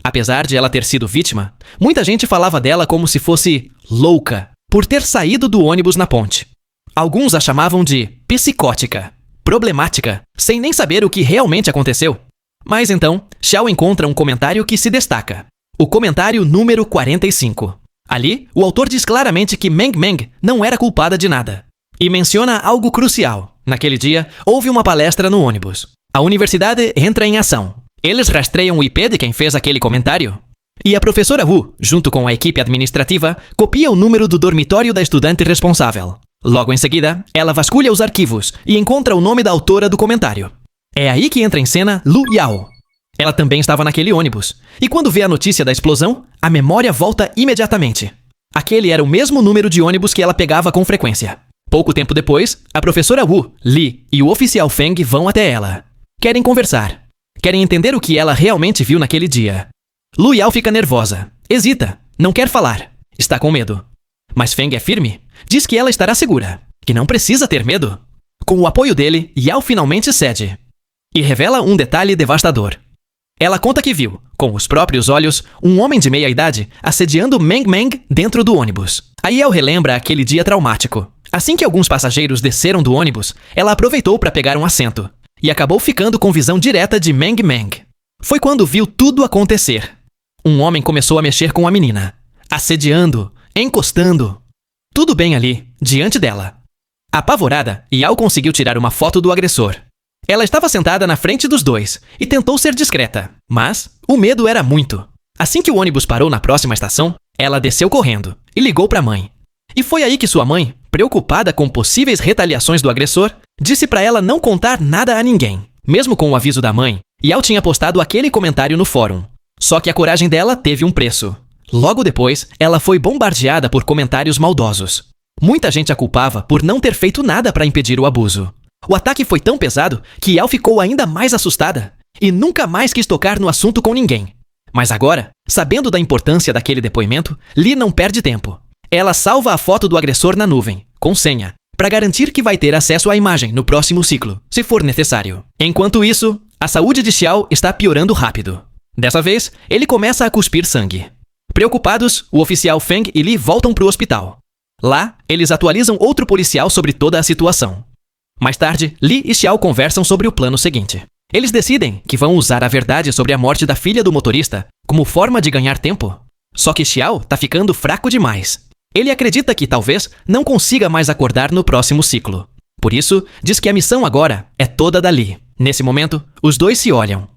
Apesar de ela ter sido vítima, muita gente falava dela como se fosse louca por ter saído do ônibus na ponte. Alguns a chamavam de psicótica, problemática, sem nem saber o que realmente aconteceu. Mas então, Xiao encontra um comentário que se destaca. O comentário número 45. Ali, o autor diz claramente que Meng Meng não era culpada de nada. E menciona algo crucial. Naquele dia, houve uma palestra no ônibus. A universidade entra em ação. Eles rastreiam o IP de quem fez aquele comentário. E a professora Wu, junto com a equipe administrativa, copia o número do dormitório da estudante responsável. Logo em seguida, ela vasculha os arquivos e encontra o nome da autora do comentário. É aí que entra em cena Lu Yao. Ela também estava naquele ônibus. E quando vê a notícia da explosão, a memória volta imediatamente. Aquele era o mesmo número de ônibus que ela pegava com frequência. Pouco tempo depois, a professora Wu, Li e o oficial Feng vão até ela. Querem conversar. Querem entender o que ela realmente viu naquele dia. Lu Yao fica nervosa. Hesita. Não quer falar. Está com medo. Mas Feng é firme. Diz que ela estará segura. Que não precisa ter medo. Com o apoio dele, Yao finalmente cede. E revela um detalhe devastador. Ela conta que viu, com os próprios olhos, um homem de meia-idade assediando Meng Meng dentro do ônibus. Aí Yao relembra aquele dia traumático. Assim que alguns passageiros desceram do ônibus, ela aproveitou para pegar um assento e acabou ficando com visão direta de Meng Meng. Foi quando viu tudo acontecer. Um homem começou a mexer com a menina, assediando, encostando. Tudo bem ali, diante dela. Apavorada, Yao conseguiu tirar uma foto do agressor. Ela estava sentada na frente dos dois e tentou ser discreta, mas o medo era muito. Assim que o ônibus parou na próxima estação, ela desceu correndo e ligou para a mãe. E foi aí que sua mãe, preocupada com possíveis retaliações do agressor, disse para ela não contar nada a ninguém. Mesmo com o aviso da mãe, Yao tinha postado aquele comentário no fórum. Só que a coragem dela teve um preço. Logo depois, ela foi bombardeada por comentários maldosos. Muita gente a culpava por não ter feito nada para impedir o abuso. O ataque foi tão pesado que Yao ficou ainda mais assustada e nunca mais quis tocar no assunto com ninguém. Mas agora, sabendo da importância daquele depoimento, Li não perde tempo. Ela salva a foto do agressor na nuvem, com senha, para garantir que vai ter acesso à imagem no próximo ciclo, se for necessário. Enquanto isso, a saúde de Xiao está piorando rápido. Dessa vez, ele começa a cuspir sangue. Preocupados, o oficial Feng e Li voltam para o hospital. Lá, eles atualizam outro policial sobre toda a situação. Mais tarde, Li e Xiao conversam sobre o plano seguinte. Eles decidem que vão usar a verdade sobre a morte da filha do motorista como forma de ganhar tempo. Só que Xiao tá ficando fraco demais. Ele acredita que talvez não consiga mais acordar no próximo ciclo. Por isso, diz que a missão agora é toda da Li. Nesse momento, os dois se olham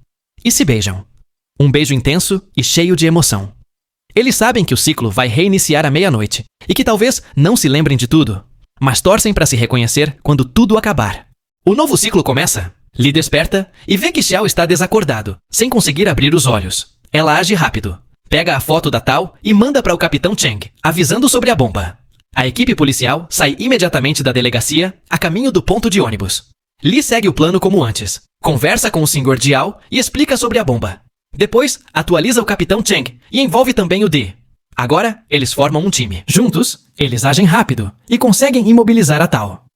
e se beijam. Um beijo intenso e cheio de emoção. Eles sabem que o ciclo vai reiniciar à meia-noite e que talvez não se lembrem de tudo, mas torcem para se reconhecer quando tudo acabar. O novo ciclo começa. Li desperta e vê que Xiao está desacordado, sem conseguir abrir os olhos. Ela age rápido. Pega a foto da Tao e manda para o Capitão Cheng, avisando sobre a bomba. A equipe policial sai imediatamente da delegacia, a caminho do ponto de ônibus. Li segue o plano como antes. Conversa com o Sr. Jiao e explica sobre a bomba. Depois, atualiza o Capitão Cheng e envolve também o Di. Agora, eles formam um time. Juntos, eles agem rápido e conseguem imobilizar a Tao.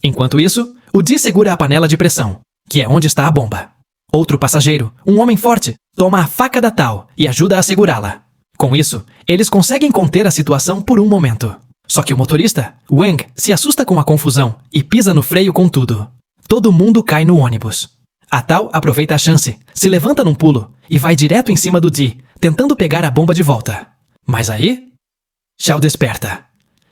Enquanto isso, o Di segura a panela de pressão, que é onde está a bomba. Outro passageiro, um homem forte, toma a faca da Tao e ajuda a segurá-la. Com isso, eles conseguem conter a situação por um momento. Só que o motorista, Wang, se assusta com a confusão e pisa no freio com tudo. Todo mundo cai no ônibus. A Tao aproveita a chance, se levanta num pulo e vai direto em cima do Di, tentando pegar a bomba de volta. Mas aí, Xiao desperta.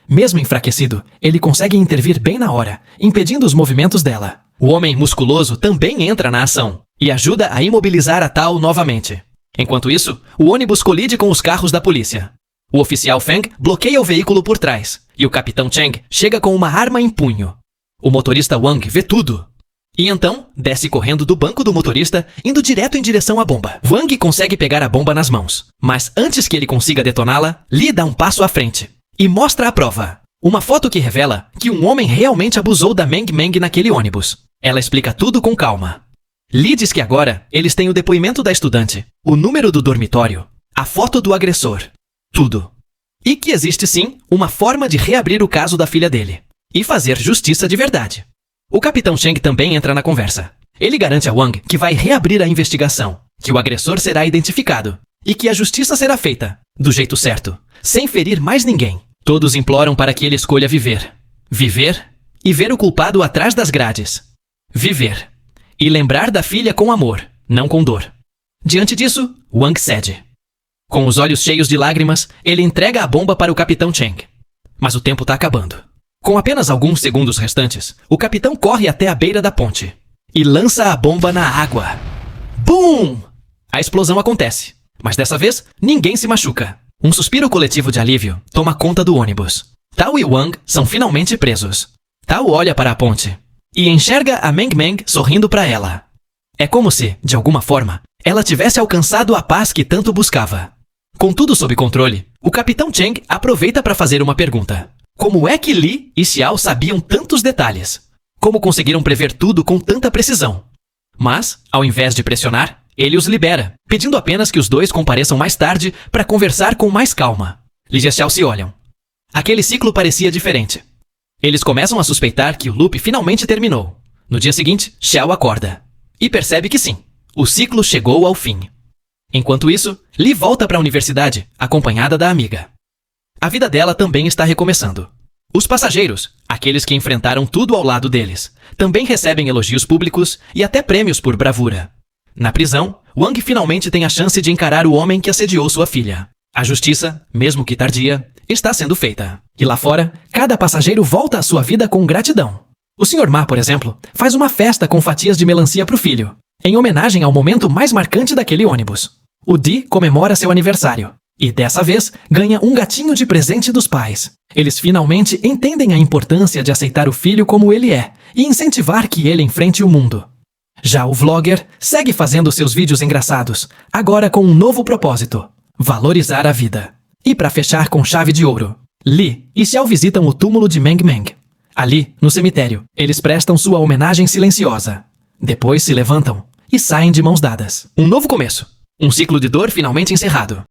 Mesmo enfraquecido, ele consegue intervir bem na hora, impedindo os movimentos dela. O homem musculoso também entra na ação e ajuda a imobilizar a Tao novamente. Enquanto isso, o ônibus colide com os carros da polícia. O oficial Feng bloqueia o veículo por trás e o Capitão Cheng chega com uma arma em punho. O motorista Wang vê tudo. E então, desce correndo do banco do motorista, indo direto em direção à bomba. Wang consegue pegar a bomba nas mãos, mas antes que ele consiga detoná-la, Li dá um passo à frente e mostra a prova. Uma foto que revela que um homem realmente abusou da Meng Meng naquele ônibus. Ela explica tudo com calma. Li diz que agora eles têm o depoimento da estudante, o número do dormitório, a foto do agressor, tudo. E que existe sim uma forma de reabrir o caso da filha dele e fazer justiça de verdade. O Capitão Cheng também entra na conversa. Ele garante a Wang que vai reabrir a investigação, que o agressor será identificado e que a justiça será feita, do jeito certo, sem ferir mais ninguém. Todos imploram para que ele escolha viver. Viver e ver o culpado atrás das grades. Viver e lembrar da filha com amor, não com dor. Diante disso, Wang cede. Com os olhos cheios de lágrimas, ele entrega a bomba para o Capitão Cheng. Mas o tempo está acabando. Com apenas alguns segundos restantes, o capitão corre até a beira da ponte e lança a bomba na água. Bum! A explosão acontece, mas dessa vez ninguém se machuca. Um suspiro coletivo de alívio toma conta do ônibus. Tao e Wang são finalmente presos. Tao olha para a ponte e enxerga a Meng Meng sorrindo para ela. É como se, de alguma forma, ela tivesse alcançado a paz que tanto buscava. Com tudo sob controle, o Capitão Cheng aproveita para fazer uma pergunta. Como é que Li e Xiao sabiam tantos detalhes? Como conseguiram prever tudo com tanta precisão? Mas, ao invés de pressionar, ele os libera, pedindo apenas que os dois compareçam mais tarde para conversar com mais calma. Li e Xiao se olham. Aquele ciclo parecia diferente. Eles começam a suspeitar que o loop finalmente terminou. No dia seguinte, Xiao acorda e percebe que sim, o ciclo chegou ao fim. Enquanto isso, Li volta para a universidade, acompanhada da amiga. A vida dela também está recomeçando. Os passageiros, aqueles que enfrentaram tudo ao lado deles, também recebem elogios públicos e até prêmios por bravura. Na prisão, Wang finalmente tem a chance de encarar o homem que assediou sua filha. A justiça, mesmo que tardia, está sendo feita. E lá fora, cada passageiro volta à sua vida com gratidão. O Sr. Ma, por exemplo, faz uma festa com fatias de melancia para o filho, em homenagem ao momento mais marcante daquele ônibus. O Di comemora seu aniversário. E dessa vez, ganha um gatinho de presente dos pais. Eles finalmente entendem a importância de aceitar o filho como ele é e incentivar que ele enfrente o mundo. Já o vlogger segue fazendo seus vídeos engraçados, agora com um novo propósito: valorizar a vida. E para fechar com chave de ouro, Li e Xiao visitam o túmulo de Meng Meng. Ali, no cemitério, eles prestam sua homenagem silenciosa. Depois se levantam e saem de mãos dadas. Um novo começo. Um ciclo de dor finalmente encerrado.